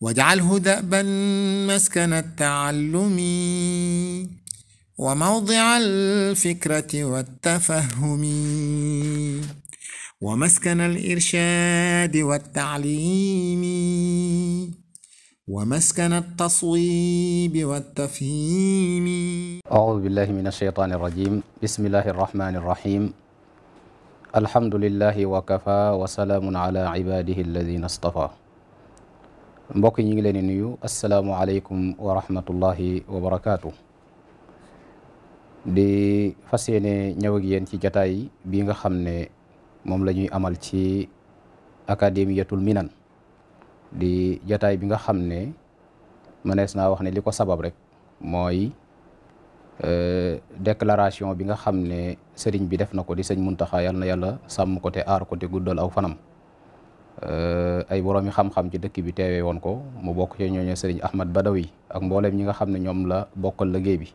واجعله دأبا مسكن التعلم وموضع الفكرة والتفهم ومسكن الإرشاد والتعليم ومسكن التصويب والتفهيم. أعوذ بالله من الشيطان الرجيم. بسم الله الرحمن الرحيم. الحمد لله وكفى وسلام على عباده الذين اصطفى. mbokk ñi ngi leen di nuyu asalaamualeykum wa rahmatullahi wa barakaatu. di fas yéene ñëw ak yéen ci jataay bi nga xam ne moom la ñuy amal ci académiyatul minan di jataay bi nga xam ne mënees naa wax ne li ko sabab rek mooy déclaration bi nga xam ne sëriñ bi def na ko di sëñ Muntaxa yal na yàlla sàmm ko te aar ko te guddal aw fanam. ay boroomi xam-xam ci dëkk bi teewee woon ko mu bokk ci ñooñu sëriñ Ahmad Badawi ak mboolem ñi nga xam ne ñoom la bokkal liggéey bi.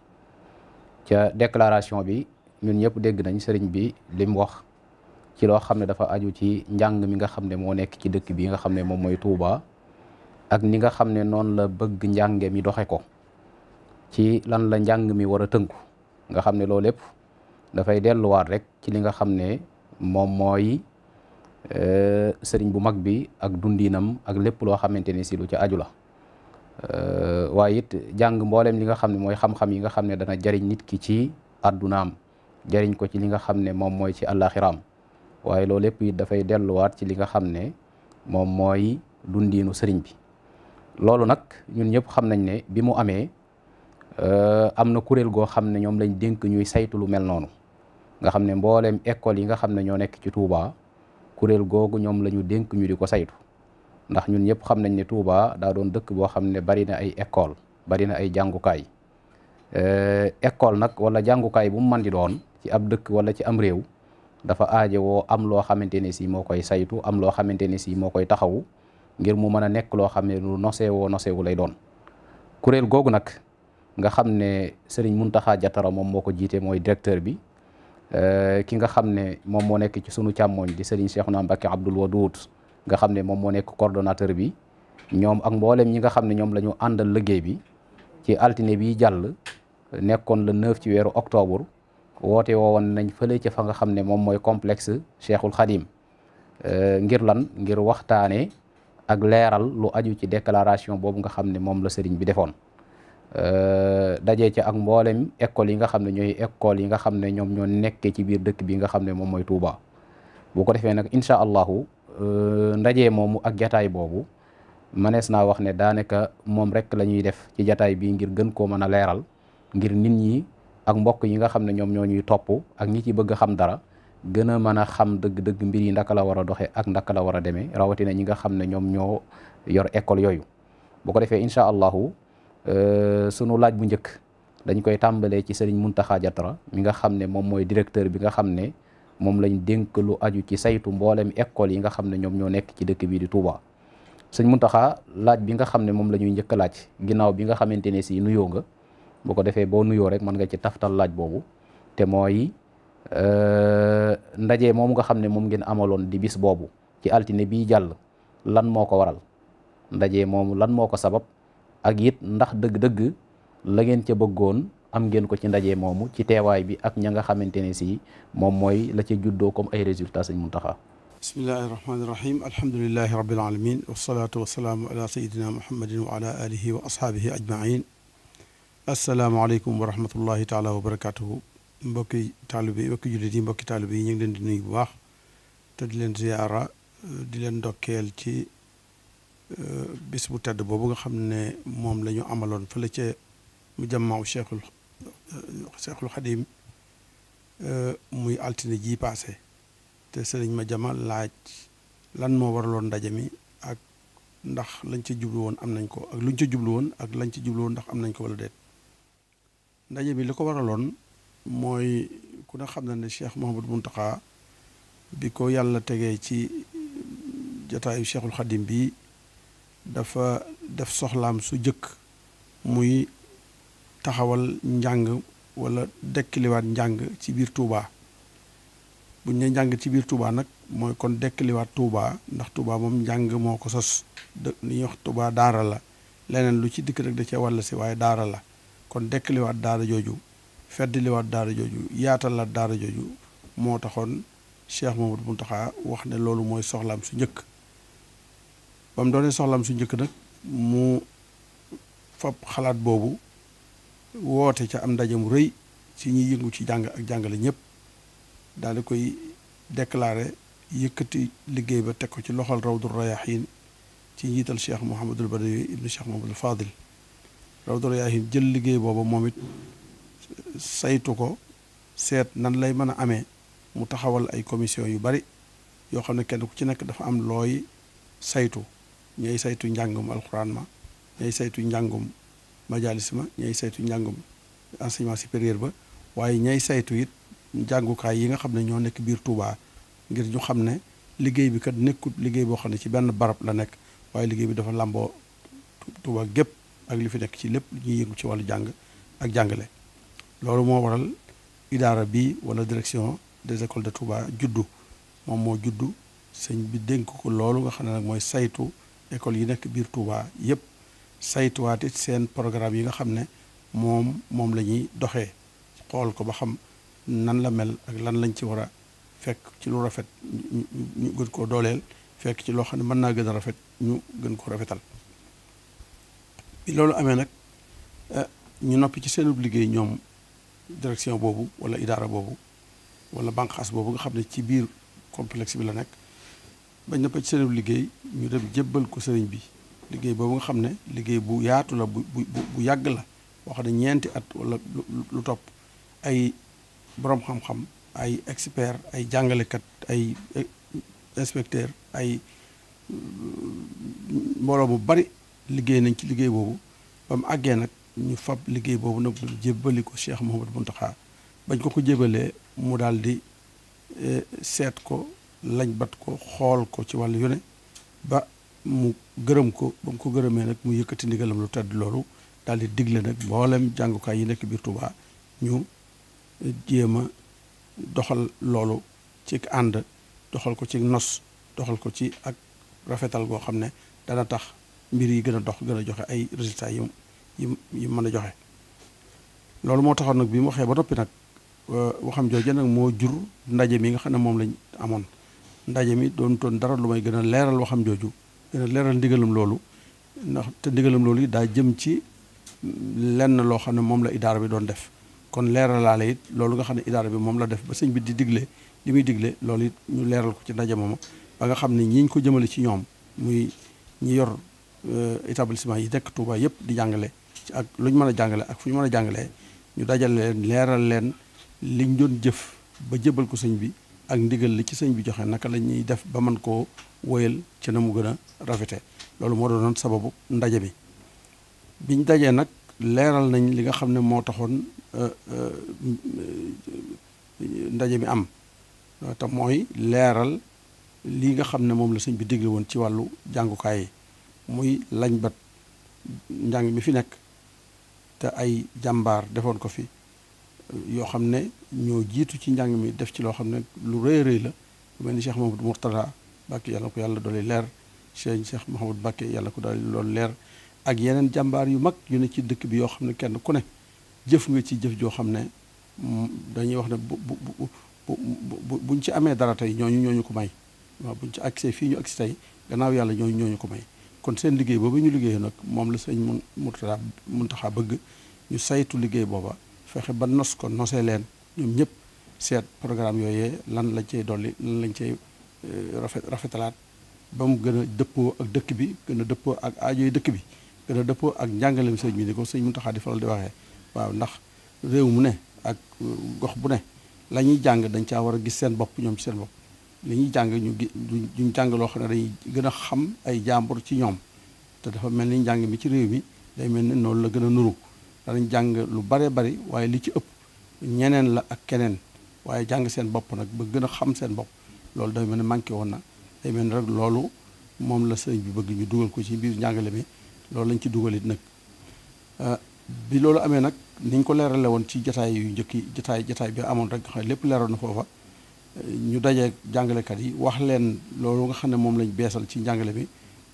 ca déclaration bi ñun ñëpp dégg nañ sëriñ bi li mu wax ci loo xam ne dafa aju ci njàng mi nga xam ne moo nekk ci dëkk bi nga xam ne moom mooy Touba ak ni nga xam ne noonu la bëgg njànge mi doxe ko ci lan la njàng mi war a tënku nga xam ne loolu lépp dafay delluwaat rek ci li nga xam ne moom mooy sëriñ bu mag bi ak dundinam ak lépp loo xamante ni si lu ci aju la waaye it jàng mboolem li nga xam ne mooy xam-xam yi nga xam ne dana jariñ nit ki ci àddunaam jariñ ko ci li nga xam ne moom mooy ci àllaaxiraam waaye loolu lépp it dafay delluwaat ci li nga xam ne moom mooy dundiinu sëriñ bi. loolu nag ñun ñëpp xam nañ ne bi mu amee am na kuréel goo xam ne ñoom lañ dénk ñuy saytu lu mel noonu nga xam ne mboolem école yi nga xam ne ñoo nekk ci Touba. kuréel googu ñoom la ñu dénk ñu di ko saytu ndax ñun ñëpp xam nañ ne Touba daa doon dëkk boo xam ne bari na ay école bari na ay jàngukaay école nag wala jàngukaay bu mu mën di doon ci ab dëkk wala ci am réew dafa aajowoo am loo xamante ne si moo koy saytu am loo xamante ne si moo koy taxawu ngir mu mën a nekk loo xam ne lu nosewu lay doon. kuréel googu nag nga xam ne Serigne Mountakha Diatara moom moo ko jiite mooy directeur bi. ki nga xam ne moom moo nekk ci sunu càmmooñ di Serigne Cheikhouna Mbacké Abdoul Wadoud nga xam ne moom moo nekk coordonnateur bi ñoom ak mboolem ñi nga xam ne ñoom la ñu àndal liggéey bi ci altine bi jàll nekkoon le 9 ci weeru octobre woote woowoon nañ fële ca fa nga xam ne moom mooy complexe Cheikhul Khadim ngir lan ngir waxtaane ak leeral lu aju ci déclaration boobu nga xam ne moom la Serigne bi defoon. dajee ci ak mboolem école yi nga xam ne ñooy école yi nga xam ne ñoom ñoo nekkee ci biir dëkk bi nga xam ne moom mooy Touba bu ko defee nag incha allahu ndaje moomu ak jataay boobu mënees naa wax ne daanaka moom rek la ñuy def ci jataay bi ngir gën koo mën a leeral ngir nit ñi ak mbokk yi nga xam ne ñoom ñoo ñuy topp ak ñi ci bëgg a xam dara gën a mën a xam dëgg-dëgg mbir yi ndaka la war a doxee ak ndaka la war a demee rawatina ñi nga xam ne ñoom ñoo yor école yooyu bu ko defee incha allahu sunu laaj bu njëkk dañ koy tàmbalee ci Serigne Mountakha Diatara mi nga xam ne moom mooy directeur bi nga xam ne moom lañ dénk lu aju ci saytu mboolem école yi nga xam ne ñoom ñoo nekk ci dëkk bii di Touba. sëñ Mountakha laaj bi nga xam ne moom la ñuy njëkk a laaj ginnaaw bi nga xamante ne si nuyoo nga bu ko defee boo nuyoo rek mën nga ci taftal laaj boobu te mooy ndaje moom nga xam ne moom ngeen amaloon di bis boobu ci altine bii jàll lan moo ko waral ndaje moomu lan moo ko sabab. ak it ndax dëgg-dëgg la ngeen ca bëggoon am ngeen ko ci ndaje moomu ci teewaay bi ak ña nga xamante ne si moom mooy la ca juddoo comme ay résultats sëñ Muntaxa. bismillahi rahmaani rahim alhamdulilahi rabbil alamin wasalaatu wasalaamu ala sayidina muhammadin wa ala alihi wa ashaabihi ajmain asalaamaaleykum wa rahmatullahi taala wa barakatuhu mbokki taalibe yi mbokki jullit yi mbokki taalibe yi ñu ngi leen di nuyu bu baax te di leen ziyaara di leen ndokkeel ci bis bu tedd boobu nga xam ne moom la ñu amaloon fële ca mu jammaaw Cheikhul Khadim muy altine ji paase te sëriñ ma jama laaj lan moo waraloon ndaje mi ak ndax lañ ca jublu woon am nañ ko ak luñ ca jublu woon ak lañ ca jublu woon ndax am nañ ko wala déet. ndaje mi li ko waraloon mooy ku ne xam na ne Cheikh Mouhamadou Mountakha bi ko yàlla tegee ci jotaayu Cheikhul Khadim bi dafa def soxlaam su jëkk muy taxawal njàng wala dekkiliwaat njàng ci biir Touba buñ ne njàng ci biir Touba nag mooy kon dekkiliwaat Touba ndax Touba moom njàng moo ko sos li ñuy wax Touba daara la leneen lu ci dikk rek da cee wàll si waaye daara la kon dekkaliwaat daara jooju feddliwaat daara jooju yaatalaat daara jooju moo taxoon Cheikh Mouhamadou Mountakha wax ne loolu mooy soxlaam su njëkk ba mu doonee soxlaam su njëkk nag mu fab xalaat boobu woote ca am ndaje mu rëy ci ñuy yëngu ci jàng ak jàngale ñëpp daal di koy déclaré yëkkati liggéey ba teg ko ci loxol Rawdu Rayaahiin ci njiital Cheikh Mouhamadul Badawi ibnu Cheikh Mouhamadul Fadil Rawdu Rayaahiin jël liggéey booba moom it saytu ko seet nan lay mën a amee mu taxawal ay commission yu bari yoo xam ne kenn ku ci nekk dafa am looy saytu ñay saytu njàngum alxuraan ma ñay saytu njàngum majalis ma ñay saytu njàngum enseignement supérieur ba waaye ñay saytu it jàngukaay yi nga xam ne ñoo nekk biir Touba ngir ñu xam ne liggéey bi kat nekkut liggéey boo xam ne ci benn barab la nekk waaye liggéey bi dafa làmboo Touba gépp ak li fi nekk ci lépp lu ñuy yëngu ci wàllu jàng ak jàngale loolu moo waral idaara bi wala direction des écoles de Touba juddu moom moo juddu sëñ bi dénk ko loolu nga xam ne nag mooy saytu école yi nekk biir Touba yépp saytuwaat it seen programme yi nga xam ne moom la ñuy doxee xool ko ba xam nan la mel ak lan lañ ci war a fekk ci lu rafet ñu gën koo dooleel fekk ci loo xam ne mën naa gën a rafet ñu gën ko rafetal bi loolu amee nag ñu noppi ci seenub liggéey ñoom direction boobu wala idaara boobu wala banqaas boobu nga xam ne ci biir complexe bi la nekk bañ noppi ci seenub liggéey ñu dem jébbal ko sëriñ bi liggéey boobu nga xam ne liggéey bu yaatu la bu yàgg la boo xam ne ñeenti at wala lu topp ay boroom xam-xam ay expert ay jàngalekat ay inspecteur ay mbooloo mu bari liggéey nañ ci liggéey boobu ba mu àggee nag ñu fab liggéey boobu nag jébbali ko Cheikh Mouhamadou Mountakha bañ ko jébbalee mu daal di seet ko lañ bat ko xool ko ci wàllu yone ba mu gërëm ko ba mu ko gërëmee nag mu yëkkati ndigalam lu tedd loolu daal di digle nag mboolem jàngukaay yi nekk biir Touba ñu jéem a doxal loolu ci ànd doxal ko ci nos doxal ko ci ak rafetal goo xam ne dana tax mbir yi gën a dox gën a joxe ay résultats yi mën a joxe loolu moo taxoon nag bi mu waxee ba noppi nag waxam jooju nag moo jur ndaje mi nga xam ne moom lañ amoon ndaje mi doon toon dara lu may gën a leeral waxam jooju gën a leeral ndigalam loolu ndax te ndigalam loolu yi daa jëm ci lenn loo xam ne moom la idaara bi doon def kon leeralaale it loolu nga xam ne idaara bi moom la def ba sëñ bi di digle li muy digle loolu it ñu leeral ko ci ndaje mooma ba nga xam ne ñiñ ko jëmale ci ñoom muy ñi yor établissement yi nekk Touba yëpp di jàngale ci ak lu ñu mën a jàngale ak fu ñu mën a jàngalee ñu dajal leen leeral leen liñ doon jëf ba jëbal ko sëñ bi ak ndigal li ci sëñ bi joxe naka la ñuy def ba mën koo woyal ci na mu gën a rafete loolu moo doonoon sababu ndaje bi biñ dajee nag leeral nañ li nga xam ne moo taxoon ndaje mi am te mooy leeral lii nga xam ne moom la sëñ bi digle woon ci wàllu jàngukaay yi muy lañ bat njàng mi fi nekk te ay jàmbaar defoon ko fi yoo xam ne ñoo jiitu ci njàng mi def ci loo xam ne lu rëy rëy la lu mel ni Cheikh Mahamadou Mourtada Mbàkke yàlla ko yàlla doole leer Cheikh Mahamadou Mbàkke yàlla ko doole loolu leer ak yeneen jàmbaar yu mag yu ne ci dëkk bi yoo xam ne kenn ku ne jëf nga ci jëf joo xam ne dañuy wax ne buñ ci amee dara tey ñooñu ko may waaw buñ ci accès fii ñu agsi tey gannaaw yàlla ñooñu ko may kon seen liggéey boobu ñu liggéey nag moom la sëñ Muntaxa bëgg ñu saytu liggéey booba fexe ba nos ko nosee leen ñoom ñëpp seet programme yooyee lan lañ cey dolli lan lañ cey rafetalaat ba mu gën a dëppoo ak dëkk bi gën a dëppoo ak aajoy dëkk bi gën a dëppoo ak njàngaleem sëñ bi ni ko sëñ Muntaxa di faral di waxee waaw ndax réew mu ne ak gox bu ne la ñuy jàng dañ caa war a gis seen bopp ñoom ci seen bopp li ñuy jàng ñu jàng loo xam ne dañuy gën a xam ay jàmbur ci ñoom te dafa mel ni njàng mi ci réew mi day mel ni noonu la gën a nuru danañ jàng lu bare bari waaye li ci ëpp ñeneen la ak keneen waaye jàng seen bopp nag ba gën a xam seen bopp loolu day mel ni manqué woon na day mel ni rek loolu moom la sëñ bi bëgg ñu dugal ko ci biir njàngale mi loolu lañ ci dugal it nag bi loolu amee nag niñ ko leerale woon ci jataay yu njëkki jataay bi amoon rek nga xam ne lépp leeroon na foofa ñu dajee jàngalekat yi wax leen loolu nga xam ne moom lañ beesal ci njàngale mi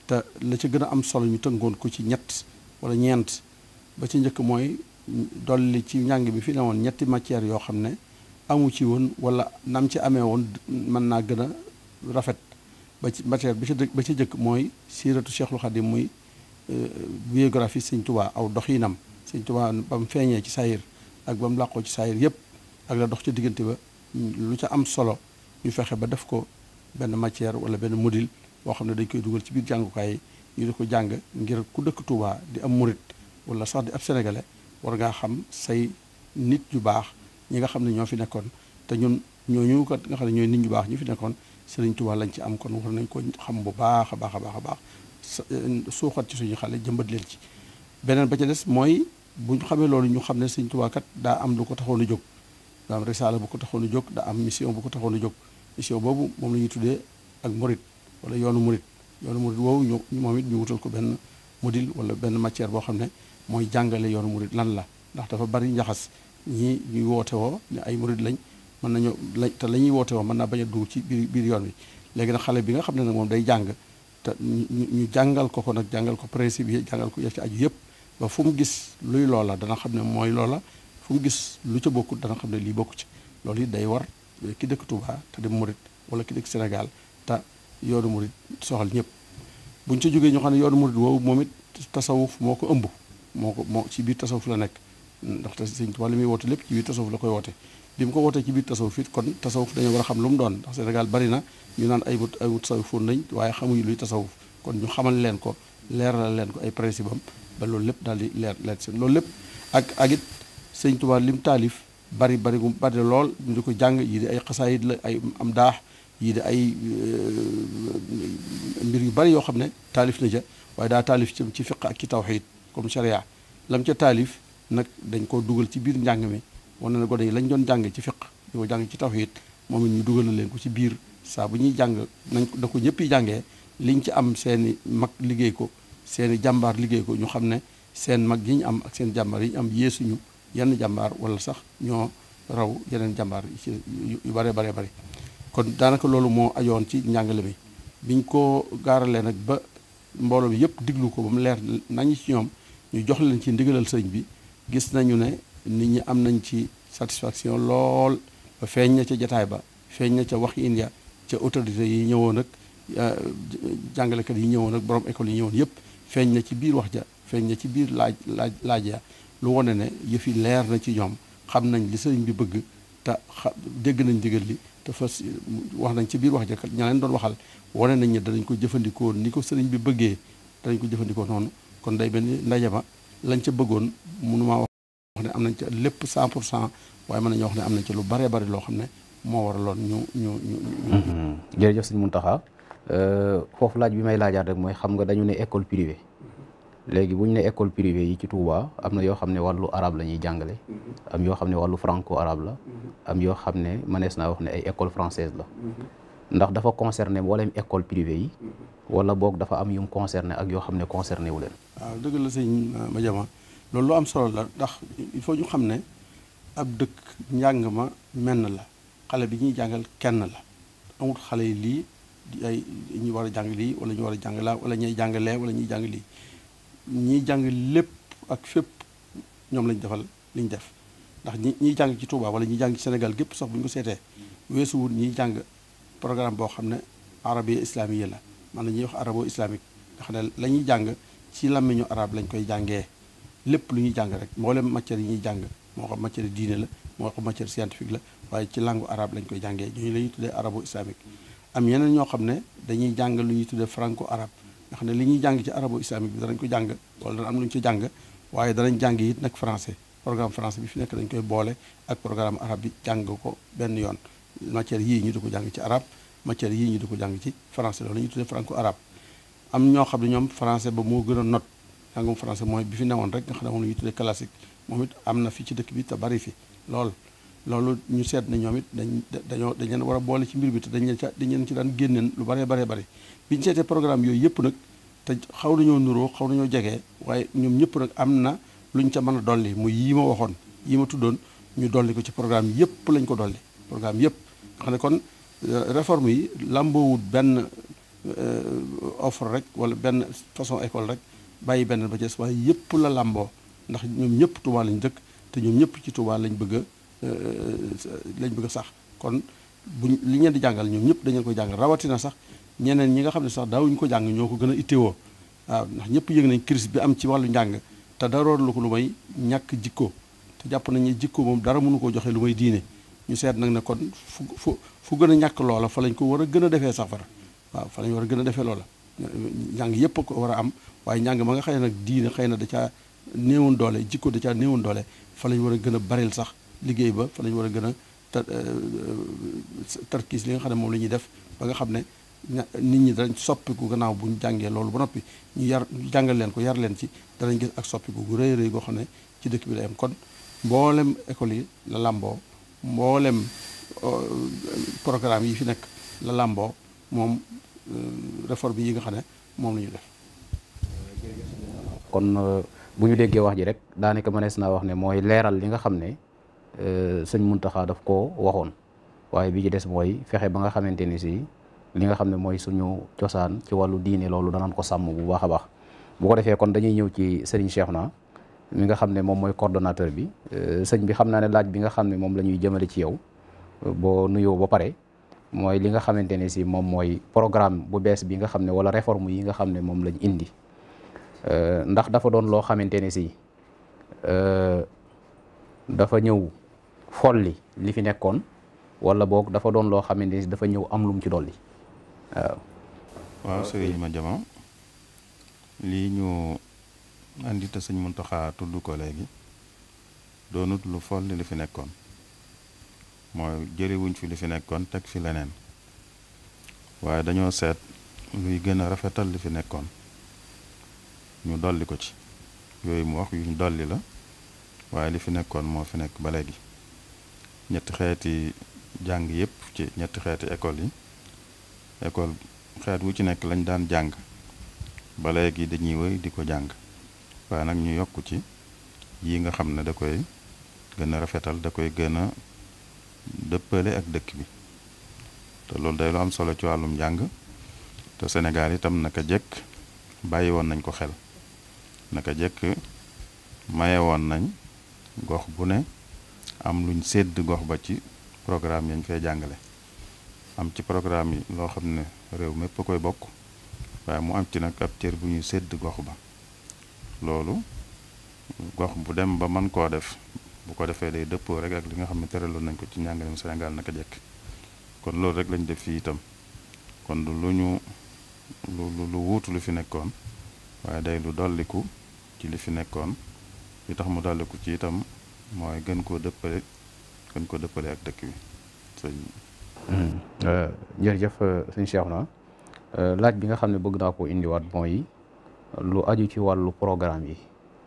te la ca gën a am solo ñu tënkoon ko ci ñett wala ñeent. ba ci njëkk mooy dolli ci njàng bi fi ne woon ñetti matières yoo xam ne amu ci woon wala nam ci amee woon mën naa gën a rafet. ba ci matière ba ci jëkk mooy siiratu Cheikhul Khadim muy biographie Sëñ Tuubaa aw doxinam Sëñ Tuubaa ba mu feeñee ci saayir ak ba mu làqoo ci saayir yëpp ak la dox ci diggante ba lu ca am solo ñu fexe ba def ko benn matière wala benn module boo xam ne dañ koy dugal ci biir jàngukaay yi ñu di ko jàng ngir ku dëkk Tuubaa di am murit wala sax di ab sénégalais war ngaa xam say nit ñu baax ñi nga xam ne ñoo fi nekkoon te ñun ñooñu kat nga xam ne ñooy nit ñu baax ñi fi nekkoon Sëriñ Tuubaa lañ ci am kon war nañ ko xam bu baax a baax a baax a baax suuxat ci suñu xale jëmbat leen ci. beneen ba ca des mooy bu ñu xamee loolu ñu xam ne Sëriñ Tuubaa kat daa am lu ko taxoon a jóg daa am risaala bu ko taxoon a jóg daa am mission bu ko taxoon a jóg mission boobu moom la ñuy tuddee ak murit wala yoonu murit woowu ñu moom it ñu wutal ko benn module wala benn matière boo xam ne mooy jàngale yoonu murit lan la ndax dafa bari njaxas ñii ñuy woote woo ne ay murit lañ mën nañu te la ñuy woote woo mën naa bañ a dugg ci biir yoon wi léegi nag xale bi nga xam ne nag moom day jàng te ñu jàngal ko nag jàngal ko principe yi jàngal ko yëf ci aju yëpp ba fu mu gis luy loola dana xam ne mooy loola fu mu gis lu ca bokkut dana xam ne lii bokku ci loolu it day war ki dëkk Touba te dem murit wala ki dëkk Sénégal te yoonu murit soxal ñëpp buñ ca jógee ñu xam ne yoonu murit woowu moom it tasawuf moo ko ëmb moo ci biir tasawuf la nekk ndaxte Sëñ Tuubaa li muy woote lépp ci biir tasawuf la koy woote bi mu ko wootee ci biir tasawuf it kon tasawuf dañoo war a xam lu mu doon ndax Sénégal bari na ñu naan ay tasawifoon lañ waaye xamuñu luy tasawuf kon ñu xamal leen ko leeral leen ko ay principe am ba loolu lépp daal di leer seen loolu lépp ak it Sëñ Tuubaa lim taalif bari lool ñu di ko jàng yii di ay xasaayid la ay am daax yii di ay mbir yu bari yoo xam ne taalif na ja waaye daa taalif ci fiq ak ci tawxiid comme sharia lam ca taalif nag dañ koo dugal ci biir njàng mi wane na gone yi lañ doon jàng ci fiq di ko jàng ci tawxiid moom it ñu dugal na leen ko ci biir saa bu ñuy jàng nañ da ko ñëpp yi jàngee liñ ci am seeni mag liggéey ko seeni jàmbaar liggéey ko ñu xam ne seen mag yi ñu am ak seen jàmbaar yi ñu am yeesuñu yenn jàmbaar wala sax ñoo raw yeneen jàmbaar yu bare bari kon daanaka loolu moo ajoon ci njàngale mi biñ ko gaaralee nag ba mbooloo bi yëpp diglu ko ba mu leer nañu ci ñoom ñu jox leen ci ndigalal sëriñ bi gis nañu ne nit ñi am nañ ci satisfaction lool ba feeñ na ca jataay ba feeñ na ca wax India ca autorité yi ñëwoon ak jàngalekat yi ñëwoon ak borom école yi ñëwoon yëpp feeñ na ci biir wax ja feeñ na ci biir laaj ya lu wane ne yëf yi leer na ci ñoom xam nañ li sëriñ bi bëgg te dégg nañ digal li te fas wax nañ ci biir wax ja kat ña leen doon waxal wane nañ ne danañ ko jëfandikoo ni ko sëriñ bi bëggee danañ ko jëfandikoo noonu kon day mel ni ndaje ma lañ ca bëggoon mënumaa wax ne am nañ ca lépp 100% waaye mën nañoo wax ne am nañ ca lu baree bari loo xam ne moo waraloon ñu jërëjëf sëñ Mountakha foofu laaj bi may laajaat rek mooy xam nga dañu ne école privée léegi bu ñu ne école privée yi ci Touba am na yoo xam ne wàllu arabe la ñuy jàngale am yoo xam ne wàllu franco arabe la am yoo xam ne mënees naa wax ne ay école française la ndax dafa concerné mboolem école privée yi wala boog dafa am yum concerné ak yoo xam ne concerné wu leen. waaw dëgg la sëñ Madiama loolu lu am solo la ndax il faut ñu xam ne ab dëkk njàng ma menn la xale bi ñuy jàngal kenn la amul xale yi lii ay ñu war a jàng lii wala ñu war a jàng laa wala ñuy jàngalee wala ñuy jàng lii ñiy jàng lépp ak fépp ñoom lañ defal liñ def ndax ñiy jàng ci Touba wala ñiy jàng ci Sénégal gépp sax bu ñu ko seetee weesuwul ñiy jàng programme boo xam ne arabiya islamiya la man na ñuy wax arabo islamique nga xam ne la ñuy jàng ci làmmiñu arab lañ koy jàngee lépp lu ñuy jàng rek mboolem matière yi ñuy jàng moo xam matière diine la moo xam matière scientifique la waaye ci langue arabe lañ koy jàngee ñooñu la ñuy tuddee arabo islamique am yeneen ñoo xam ne dañuy jàng lu ñuy tuddee franco arabe nga xam ne li ñuy jàng ci arabo islamique bi danañ ko jàng wala dana am lu ñu ci jàng waaye danañ jàng it nag français programme français bi fi nekk dañ koy boole ak programme arabe bi jàng ko benn yoon matière yii ñu di ko jàng ci arabe matière yii ñu di ko jàng ci français loolu la ñuy tuddee franco arabe am ñoo xam ne ñoom français ba moo gën a not jàngum français mooy bi fi newoon rek nga xam ne moom la ñuy tuddee classique moom it am na fi ci dëkk bi te bari fi loolu ñu seet ne ñoom it dañ leen war a boole ci mbir bi te dañ leen ci daan génneen lu baree bari bi ñu seetee programme yooyu yëpp nag te xaw nañoo nuroo xaw nañoo jegee waaye ñoom ñëpp nag am na lu ñu ca mën a dolli muy yii ma waxoon yii ma tuddoon ñu dolli ko ci programme yëpp lañ ko dolli programme yëpp nga xam ne kon réforme yi làmboowut benn offre rek wala benn façon école rek bàyyi benn ba ci waaye yëpp la làmboo ndax ñoom ñëpp Touba lañ dëkk te ñoom ñëpp ci Touba lañ bëgg a sax kon buñ li ngeen di jàngal ñoom ñëpp dañu ko jàngal rawatina sax ñeneen ñi nga xam ne sax daawuñu ko jàng ñoo ko gën a ittewoo waaw ndax ñëpp yëg nañ crise bi am ci wàllu njàng te dara lu ko lu may ñàkk jikko te jàpp nañ ne jikko moom dara mënu koo joxe lu may diine ñu seet nag ne kon fu gën a ñàkk loola fa lañ ko war a gën a defee safara waaw fa lañ war a gën a defee loola njàng yëpp ko war a am waaye njàng ma nga xëy nag diine xëy na da caa néewoon doole jikko da caa néewoon doole fa lañ war a gën a baril sax liggéey ba fa lañ war a gën a tarkiis li nga xam ne moom la ñuy def ba nga xam ne nit ñi danañ soppiku gannaaw bu ñu jàngee loolu ba noppi ñu jàngal leen ko yar leen ci danañ gis ak soppiku gu rëy rëy goo xam ne ci dëkk bi lay am kon mboolem école yi la làmboo mboolem programme yi fi nekk la làmboo moom réforme yi nga xam ne moom la ñu def. kon bu ñu déggee wax ji rek daanaka mënees naa wax ne mooy leeral li nga xam ne sëñ Muntaxa daf koo waxoon waaye bi ci des mooy fexe ba nga xamante ni si li nga xam ne mooy suñu cosaan ci wàllu diine loolu danañ ko sàmm bu baax a baax bu ko defee kon dañuy ñëw ci Serigne Cheikhouna mi nga xam ne moom mooy coordonnateur bi sëñ bi xam naa ne laaj bi nga xam ne moom la ñuy jëmale ci yow boo nuyoo ba pare mooy li nga xamante ne si moom mooy programme bu bees bi nga xam ne wala réforme yi nga xam ne moom lañ indi ndax dafa doon loo xamante ne si dafa ñëw folli li fi nekkoon wala boog dafa doon loo xamante ne si dafa ñëw am lum ci dolli waaw sëriñ Madiama lii ñu andi te sëñ Muntaxa tudd ko léegi doonut lu folli li fi nekkoon mooy jëliwuñ fi li fi nekkoon teg fi leneen waaye dañoo seet luy gën a rafetal li fi nekkoon ñu dolli ko ci yooyu mu wax yuñ dolli la waaye li fi nekkoon moo fi nekk ba léegi ñetti xeeti jàng yépp ci ñetti xeeti école yi école xeet wu ci nekk lañ daan jàng ba léegi dañuy wéy di ko jàng waaye nag ñu yokk ci yi nga xam ne da koy gën a rafetal da koy gën a dëppale ak dëkk bi te loolu day lu am solo ci wàllum njàng te Sénégal itam naka jekk bàyyi woon nañ ko xel naka jekk maye woon nañ gox bu ne am luñ sédd gox ba ci programme yañ fay jàngale am ci programme yi loo xam ne réew mépp a koy bokk waaye mu am ci nag ab cër bu ñuy sédd gox ba loolu gox bu dem ba mën koo def bu ko defee day dëppoo rek ak li nga xam ne tëraloon nañ ko ci njàngaleem Sénégal naka jekk kon loolu rek lañ def fii itam kon du lu wuutu lu fi nekkoon waaye day lu dolliku ci li fi nekkoon li tax mu dolliku ci itam mooy gën koo dëppale ak dëkk bi sëñ jërëjëf sëñ Cheikhouna laaj bi nga xam ne bëgg naa koo indiwaat mooy lu aju ci wàllu programme yi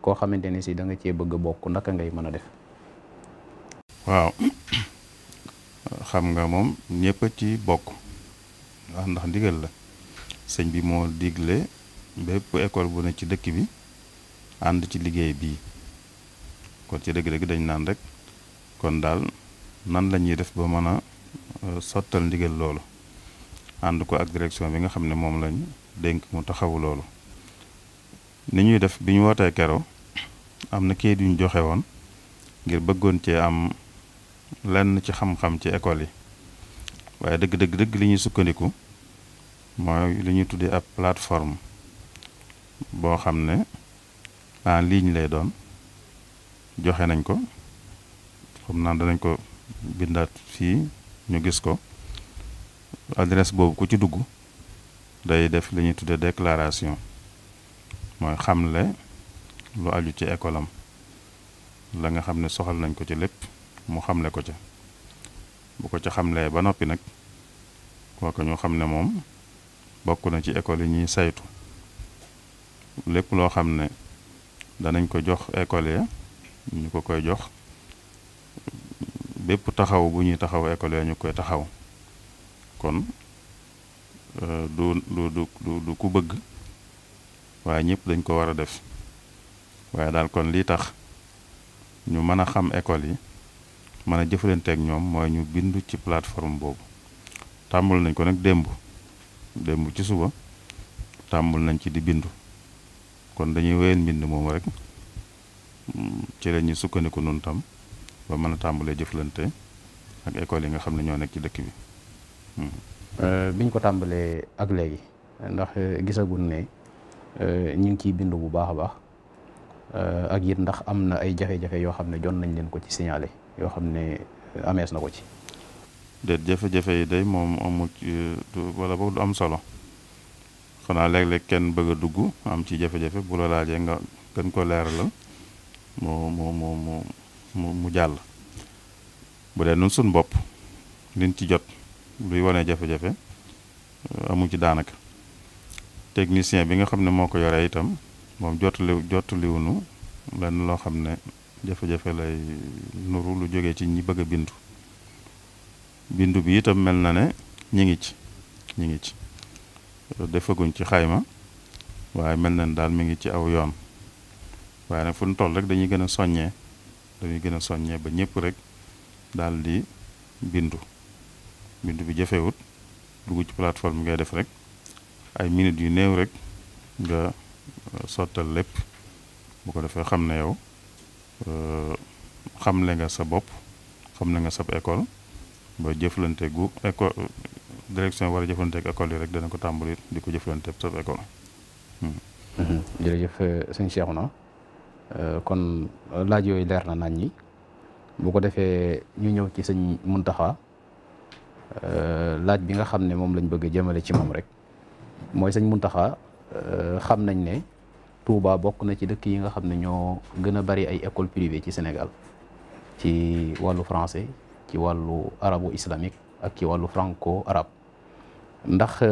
koo xamante ne si da nga cee bëgg a bokk naka ngay mën a def. waaw xam nga moom ñëpp ci bokk ndax ndigal la sëñ bi moo digle bépp école bu ne ci dëkk bi ànd ci liggéey bii kon ci dëgg-dëgg dañ naan rek kon daal nan la ñuy def ba mën a sottal ndigal loolu ànd ko ak direction bi nga xam ne moom lañ dénk mu taxawu loolu ni ñuy def bi ñu wootee kero am na kayit yu ñu joxe woon ngir bëggoon cee am lenn ci xam-xam ci école yi waaye dëgg li ñuy sukkandiku mooy li ñuy tuddee ab plateforme boo xam ne en ligne lay doon joxe nañ ko xam naa danañ ko bindaat fii ñu gis ko adresse boobu ku ci dugg day def li ñuy tuddee déclaration mooy xamle lu aju ci école am la nga xam ne soxal nañ ko ci lépp mu xamle ko ca bu ko ca xamlee ba noppi nag kooku ñu xam ne moom bokk na ci école yi ñuy saytu lépp loo xam ne danañ ko jox école ya ñu ko koy jox bépp taxaw bu ñuy taxaw école ya ñu koy taxaw kon du ku bëgg waaye ñëpp dañ ko war a def waaye daal kon lii tax ñu mën a xam école yi mën a jëflanteeg ñoom mooy ñu bindu ci plateforme boobu tàmbal nañ ko nag démb démb ci suba tàmbul nañ ci di bindu kon dañuy wéyal mbind moomu rek ci la ñuy sukkandiku nun tam ba mën a tàmbalee jëflante ak école yi nga xam ne ñoo nekk ci dëkk bi. biñ ko tàmbalee ak léegi ndax gisaguñ ne ñu ngi ciy bindu bu baax a baax ak it ndax am na ay jafe-jafe yoo xam ne jon nañ leen ko ci signalé yoo xam ne amees na ko ci. déet jafe-jafe yi day moom amu wala boog du am solo xanaa léeg-léeg kenn bëgg a dugg am ci jafe-jafe bu la laajee nga gën ko leeralal mu jàll. bu dee nun suñ bopp liñ ci jot luy wane jafe-jafe amu ci daanaka technicien bi nga xam ne moo ko yoree itam moom jottaliwunu lenn loo xam ne jafe-jafe lay nuru lu jógee ci ñi bëgg a bindu bi itam mel na ne ñi ngi ci defaguñ ci xayma waaye mel na ne daal mi ngi ci aw yoon waaye nag fu ñu toll rek dañuy gën a soññee ba ñëpp rek daal di bindu bi jafewut dugg ci plateforme ngay def rek ay minutes yu néew rek nga sottal lépp bu ko defee xam ne yow xamle nga sa bopp xamle nga sab école ba jëflante gu école direction war a jëflante ak école yi rek dana ko tàmbali di ko jëflante sab école. jërëjëf sëñ Cheikhouna kon laaj yooyu leer na nañ ñi bu ko defee ñu ñëw ci sëñ Muntaxa laaj bi nga xam ne moom lañ bëgg a jëmale ci moom rek mooy sëñ Muntaxa xam nañ ne Touba bokk na ci dëkk yi nga xam ne ñoo gën a bari ay école privée ci Sénégal ci wàllu français ci wàllu arabo islamique ak ci wàllu franco arabe ndax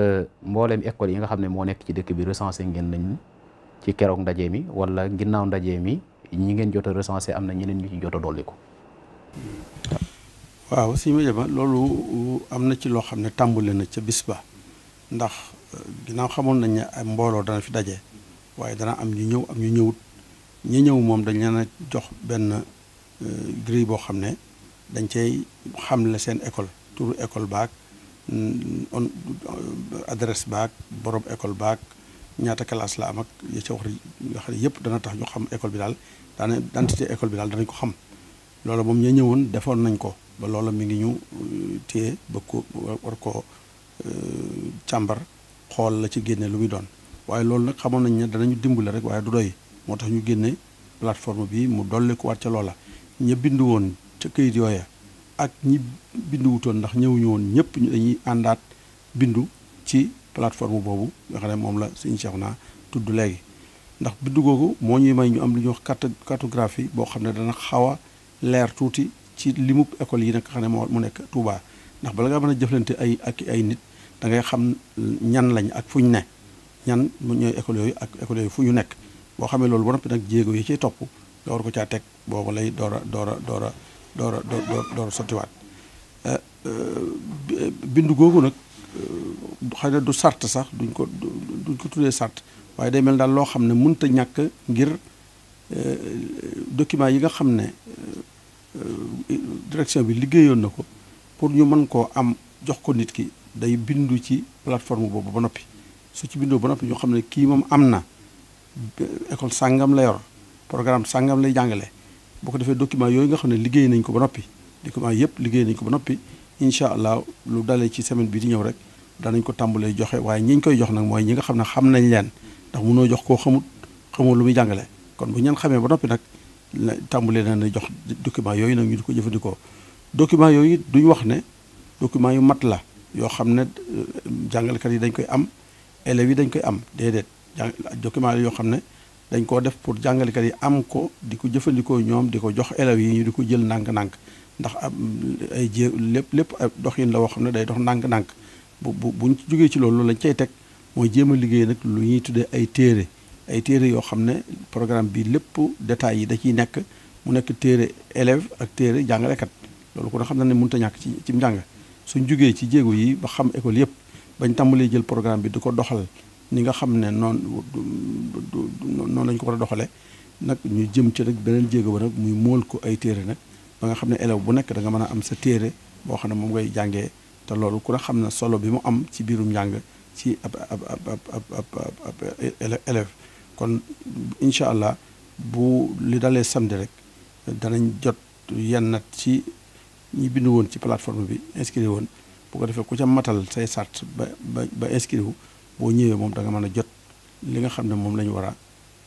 mbooleem école yi nga xam ne moo nekk ci dëkk bi recensé ngeen nañ ci keroog ndaje mi wala ginnaaw ndaje mi ñi ngeen jot a recensé am na ñeneen ñu ci jot a dolli ko. waaw si ma jama loolu am na ci loo xam ne tàmbule na ca bis ba ndax ginnaaw xamoon nañ ne ay mbooloo dana fi daje waaye dana am ñu ñëw am ñu ñëwut ñi ñëw moom dañ leen a jox benn grille boo xam ne dañ cay xamle seen école turu école baak adresse baak borom école baak ñaata classe la am ak ya ca wax nga xam ne yëpp dana tax ñu xam école bi daal daana identité école bi daal danañ ko xam loolu moom ña ñëwoon defoon nañ ko ba loola mi ngi ñu téye ba ko war ko càmbar xool la ci génne lu muy doon waaye loolu nag xamoon nañ ne danañu dimbale rek waaye du doy moo tax ñu génne plateforme bi mu dolli ko waat ca loola ña bindu woon ca këyit yooya ak ñi binduwutoon ndax ñëwuñu woon ñëpp dañuy àndaat bindu ci plateforme boobu nga xam ne moom la Sëñ Cheikhouna tudd léegi ndax bindu googu moo ñuy may ñu am lu ñuy wax cartographie boo xam ne dana xaw a leer tuuti ci limub école yi nag nga xam ne mu nekk Touba ndax bala ngaa mën a jëflante ay nit da ngay xam ñan lañ ak fu ñu ne ñan ñooy école yooyu ak école yooyu fu ñu nekk boo xamee loolu ba noppi nag jéego yi ciy topp nga war ko caa teg boobu lay door a sottiwaat bindu googu nag xëy na du sart sax duñ ko tuddee sart waaye day mel daal loo xam ne mënut a ñàkk ngir document yi nga xam ne direction bi liggéeyoon na ko pour ñu mën koo am jox ko nit ki day bindu ci plateforme boobu ba noppi su ci bindoo ba noppi ñu xam ne kii moom am na école sàngam la yor programme sàngam lay jàngale boo ko defee document yooyu nga xam ne liggéey nañ ko ba noppi document yëpp liggéey nañ ko ba noppi incha allah lu dalee ci semaine bi di ñëw rek danañ ko tàmbalee joxe waaye ñi ñu koy jox nag mooy ñi nga xam ne xam nañ leen ndax mënoo jox koo xamoo lu muy jàngale kon bu ñeen xamee ba noppi nag tàmbalee na jox document yooyu nag ñu di ko jëfandikoo document yooyu duñ wax ne document yu mat la yoo xam ne jàngalekat yi dañ koy am élèves yi dañ koy am déedéet document yoo xam ne dañ koo def pour jàngalekat yi am ko di ko jëfandikoo ñoom di ko jox élèves yi ñu di ko jël ndànk-ndànk ndax ay lépp doxin la woo xam ne day dox ndànk-ndànk buñ jógee ci loolu lañ cay teg mooy jéem a liggéey nag lu ñuy tuddee ay téere yoo xam ne programme bi lépp détails yi da ciy nekk mu nekk téere élève ak téere jàngalekat loolu kon xam na ne mënut a ñàkk ci njàng suñ jógee ci jéego yi ba xam école yëpp bañ tàmbalee jël programme bi di ko doxal ni nga xam ne noonu lañ ko war a doxale nag ñu jëm ci rek beneen jéego ba nag muy móol ko ay téere nag ba nga xam ne élève bu nekk da nga mën a am sa téere boo xam ne moom ngay jàngee te loolu ku ne xam na solo bi mu am ci biirum njàng ci ab élève kon incha allah bu li dalee samedi rek danañ jot yenn nat ci ñi bindu woon ci plateforme bi inscrit woon bu ko defee ku ca matal say sart ba inscrit wu boo ñëwee moom da nga mën a jot li nga xam ne moom la ñu war a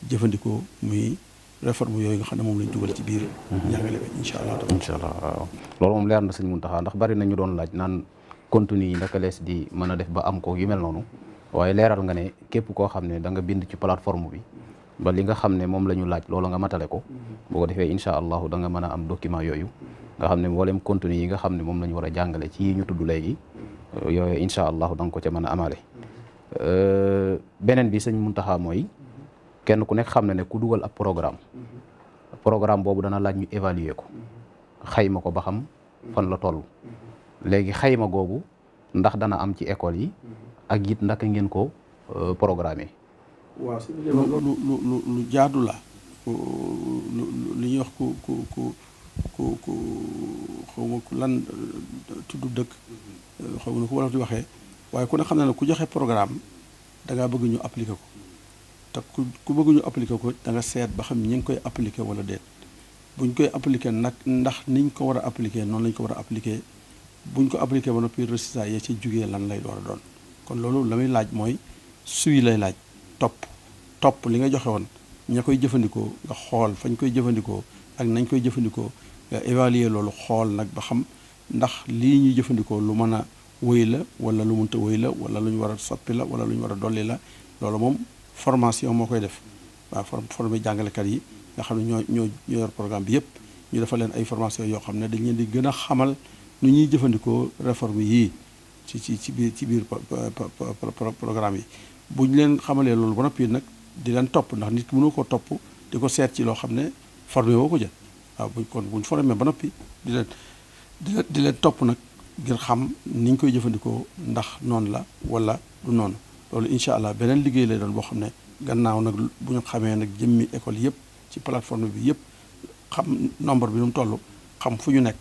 jëfandikoo muy réforme yooyu nga xam ne moom lañ dugal ci biir njàngale bi incha allah waaw loolu moom leer na sëñ Muntaxa ndax bari nañu doon laaj naan contenu yi ndaka lees di mën a def ba am ko yu mel noonu waaye leeral nga ne képp koo xam ne da nga bind ci plateforme bi ba li nga xam ne moom la ñu laaj loolu nga matale ko boo ko defee incha allahu da nga mën a am document yooyu nga xam ne mboolem contenu yi nga xam ne moom la ñu war a jàngale ci yi ñu tudd léegi yooyu incha allahu da nga ko ca mën a amaale beneen bi sëñ Muntaxa mooy kenn ku nekk xam na ne ku dugal ab programme boobu dana laaj ñu évaluer ko xayma ko ba xam fan la toll léegi xayma googu ndax dana am ci école yi ak it ndaka ngeen ko programmer. waaw loolu lu jaadu la lu ñuy wax ku xaw ma ku lan tudd dëkk xaw ma ko wolof di waxee waaye ku ne xam na ne ku joxe programme da ngaa bëgg ñu appliquer ko te ku bëgg ñu appliquer ko da nga seet ba xam ñi ngi koy appliquer wala déet buñ koy appliquer nag ndax niñ ko war a appliquer noonu lañ ko war a appliquer buñ ko appliquer ba noppi résultat ya ci jugee lan lay door a doon kon loolu la muy laaj mooy suy lay laaj topp li nga joxe woon ña koy jëfandikoo nga xool fañ koy jëfandikoo ak nañ koy jëfandikoo nga évaluer loolu xool nag ba xam ndax lii ñuy jëfandikoo lu mën a wéy la wala lu mënta wéy la wala lu ñu war a soppi la wala lu ñu war a dolli la loolu moom formation moo koy def waaw formé jàngalekat yi nga xam ne ñoo yor programme bi yëpp ñu defal leen ay formation yoo xam ne dañ leen di gën a xamal nu ñuy jëfandikoo réforme yii ci biir programme yi bu ñu leen xamalee loolu ba noppi nag di leen topp ndax nit ki mënoo koo topp di ko seet ci loo xam ne formé woo ko jël waaw buñ formé ba noppi di leen topp nag ngir xam ni ñu koy jëfandikoo ndax noonu la wala du noonu loolu incha allah beneen liggéey lay doon boo xam ne gannaaw nag bu ñu xamee nag jëmmi école yëpp ci plateforme bi yëpp xam nombre bi nu mu toll xam fu ñu nekk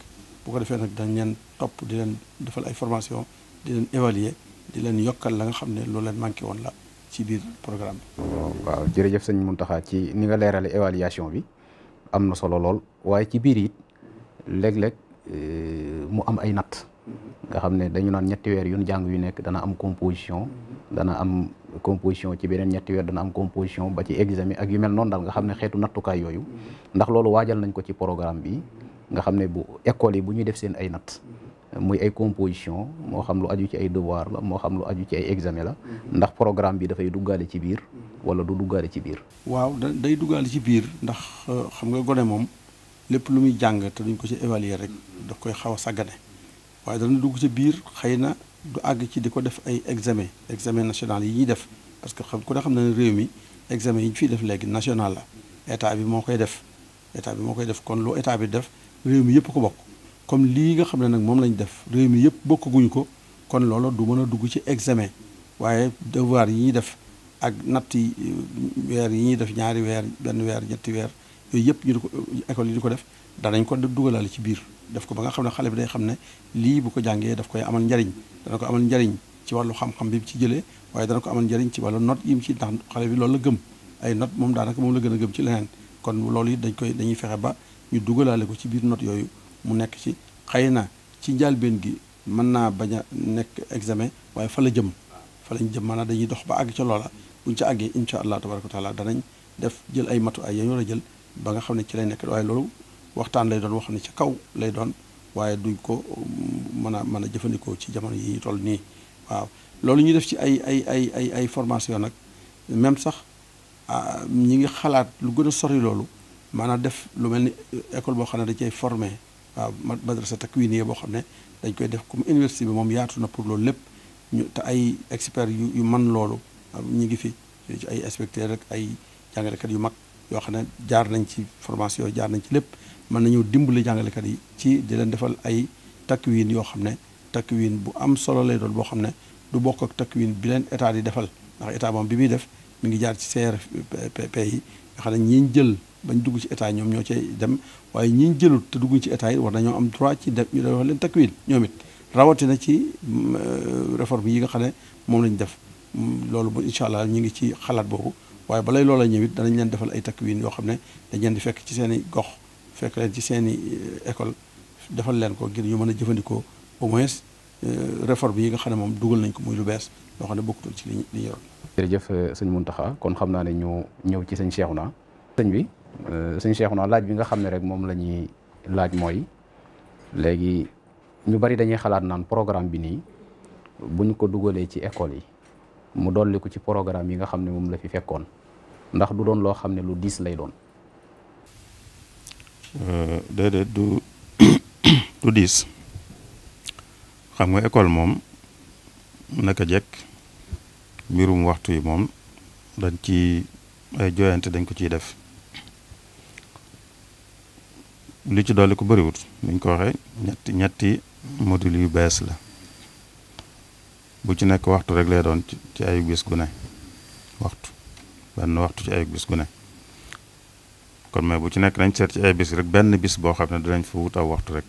bu ko defee nag dañ leen topp di leen defal ay formation di leen évaluer di leen yokkal la nga xam ne loolu leen manqué woon la ci biir programme bi. waaw jërëjëf sëñ Muntaxa ci ni nga leerale évaluation bi am na solo lool waaye ci biir it léeg-léeg mu am ay natt nga xam ne dañu naan ñetti weer yu jàng yu nekk dana am composition ci beneen ñetti weer dana am composition ba ci examen ak yu mel noonu daal nga xam ne xeetu nattukaay yooyu ndax loolu waajal nañ ko ci programme bi nga xam ne bu école yi bu ñuy def seen ay natt muy ay composition moo xam lu aju ci ay devoir la moo xam lu aju ci ay examen la ndax programme bi dafay duggaale ci biir wala du duggaale ci biir. waaw day duggaale ci biir ndax xam nga gone moom lépp lu muy jàng te duñ ko ci évaluer rek daf koy xaw a sàggane waaye dana dugg ci biir xëy na du àgg ci di ko def ay examen national yi ñuy def parce que ku ne xam na ne réew mi examen yi ñu fiy def léegi national la état bi moo koy def kon lu état bi def réew mi yëpp ko bokk comme lii nga xam ne nag moom lañ def réew mi yëpp bokkaguñ ko kon loolu du mën a dugg ci examen waaye devoir yi ñuy def ak natti weer yi ñuy def ñaari weer benn weer ñetti weer yooyu yëpp ñu di ko école yi di ko def danañ ko dugalale ci biir def ko ba nga xam ne xale bi day xam ne lii bu ko jàngee daf koy amal njariñ dana ko amal njariñ ci wàllu xam-xam bi ci jëlee waaye dana ko amal njariñ ci wàllu note yi mu ci ndax xale bi loolu la gëm ay note moom daanaka moom la gën a gëm ci leneen kon loolu it dañuy fexe ba ñu dugalaale ko ci biir note yooyu mu nekk ci xëy na ci njëlbéen gi mën naa bañ a nekk examen waaye fa lañ jëm maanaam dañuy dox ba àgg ca loola buñ ca àggee incha allah tabaraka wa taala danañ def jël ay matuwaay ya ñu war a jël ba nga xam ne ci lay nekk waaye loolu waxtaan lay doon wax ne ci kaw lay doon waaye duñ ko mën a jëfandikoo ci jamono yi ñu toll nii waaw loolu ñuy def ci ay formation nag même sax ñi ngi xalaat lu gën a sori loolu maanaam def lu mel ni école boo xam ne dañ cay formé waaw madrasa takwiniya boo xam ne dañ koy def comme université bi moom yaatu na pour loolu lépp ñu te ay experts yu man loolu ñi ngi fi ci ay inspecteurs rek ay jàngalekat yu mag yoo xam ne jaar nañ ci formation jaar nañ ci lépp mën nañu dimbali jàngalekat yi ci di leen defal ay takwin yoo xam ne takwin bu am solo lay doon boo xam ne du bokk ak takwin bi leen état di defal ndax état moom bi muy def mi ngi jaar ci CRFP yi nga xam ne ñiñ jël bañ dugg ci état ñoom ñoo cay dem waaye ñiñ jëlut te dugg ci état yi war nañoo am droit ci def ñu defal leen takwin ñoom it rawatina ci réforme yi nga xam ne moom lañ def loolu bu incha allah ñu ngi ci xalaat boobu waaye balay loola ñëw it danañ leen defal ay takwiin yoo xam ne dañ leen di fekk ci seen i gox fekk leen ci seen i école defal leen ko ngir ñu mën a jëfandikoo au moins réforme yi nga xam ne moom dugal nañ ko muy lu bees loo xam ne bokkutul ci li ñu yoroon. jërëjëf sëñ Mountakha kon xam naa ne ñu ñëw ci sëñ Cheikhouna. sëñ bi sëñ Cheikhouna laaj bi nga xam ne rek moom la ñuy laaj mooy léegi ñu bari dañuy xalaat naan programme bi nii buñ ko dugalee ci école yi mu dolli ko ci programme yi nga xam ne moom la fi fekkoon ndax du doon loo xam ne lu diis lay doon. déedéet du diis xam nga école moom naka jekk mbirum waxtu yi moom dañ ci ay joyante dañ ko ciy def li ci dolli ko bëriwut niñ ko waxee ñetti module yu bees la bu ci nekk waxtu rek lay doon ci ay bis gu ne benn waxtu ci ay bis gu ne kon mais bu ci nekk nañ seet ci ay bis rek benn bis boo xam ne dinañ fa wut aw waxtu rek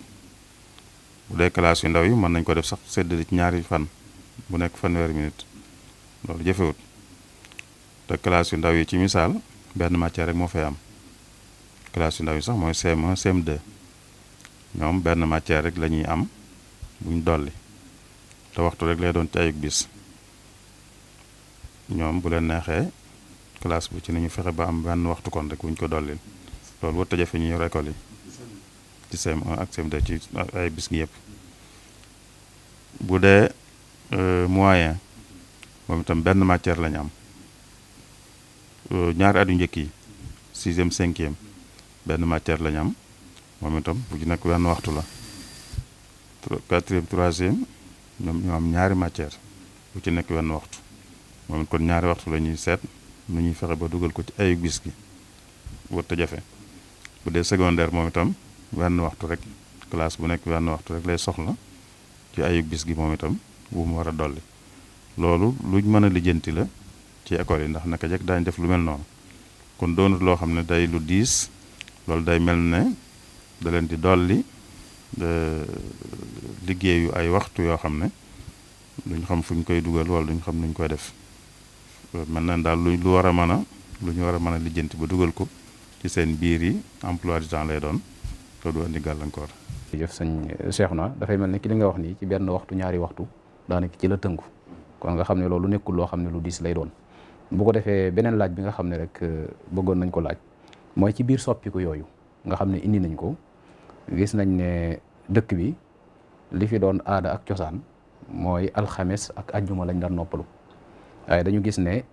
bu dee classe yu ndaw yi mën nañ ko def sax séddale ci ñaari fan bu nekk fanweeri minute loolu jëfewut te classe yu ndaw yi ci misaal benn matière rek moo fay am classe yu ndaw yi sax mooy CM1 CM2 ñoom benn matière rek la ñuy am buñ dolli te waxtu rek lay doon ci ayug bis ñoom bu leen neexee classe bu ci nañu fexe ba am benn waxtu kon rek buñ ko dollil loolu warut a jafe ñu yor école yi ci CM1 ak CM2 ci ay bis gi yëpp bu dee moyen moom itam benn matière lañu am ñaari at yu njëkk yi 6e 5e benn matière lañu am moom itam bu ci nekk benn waxtu la 4e 3e ñoom ñoo am ñaari matière bu ci nekk benn waxtu moom it kon ñaari waxtu la ñuy seet nu ñuy fexe ba dugal ko ci ayu bis gi warut a jafe bu dee secondaire moom itam benn waxtu rek classe bu nekk benn waxtu rek lay soxla ci ayu bis gi moom itam bu mu war a dolli loolu luñ mën a lijjanti la ci école yi ndax naka jekk daañu def lu mel noonu kon doonut loo xam ne day lu diis loolu day mel ne da leen di dolli liggéeyu ay waxtu yoo xam ne duñ xam fuñ koy dugal wala duñ xam nuñ koy def mel na daal lu war a mën a lu ñu war a mën a lijjanti ba dugal ko ci seen biir yi emploi du temps lay doon te du andi gàllankoor. jërëjëf sëñ Cheikhouna dafay mel ne ki li nga wax nii ci benn waxtu ñaari waxtu daanaka ci la tënku kon nga xam ne loolu nekkul loo xam ne lu diis lay doon bu ko defee beneen laaj bi nga xam ne rek bëggoon nañ ko laaj mooy ci biir soppiku yooyu nga xam ne indi nañ ko gis nañ ne dëkk bi li fi doon aada ak cosaan mooy alxames ak ajjuma lañ daan noppalu waaye dañu gis ne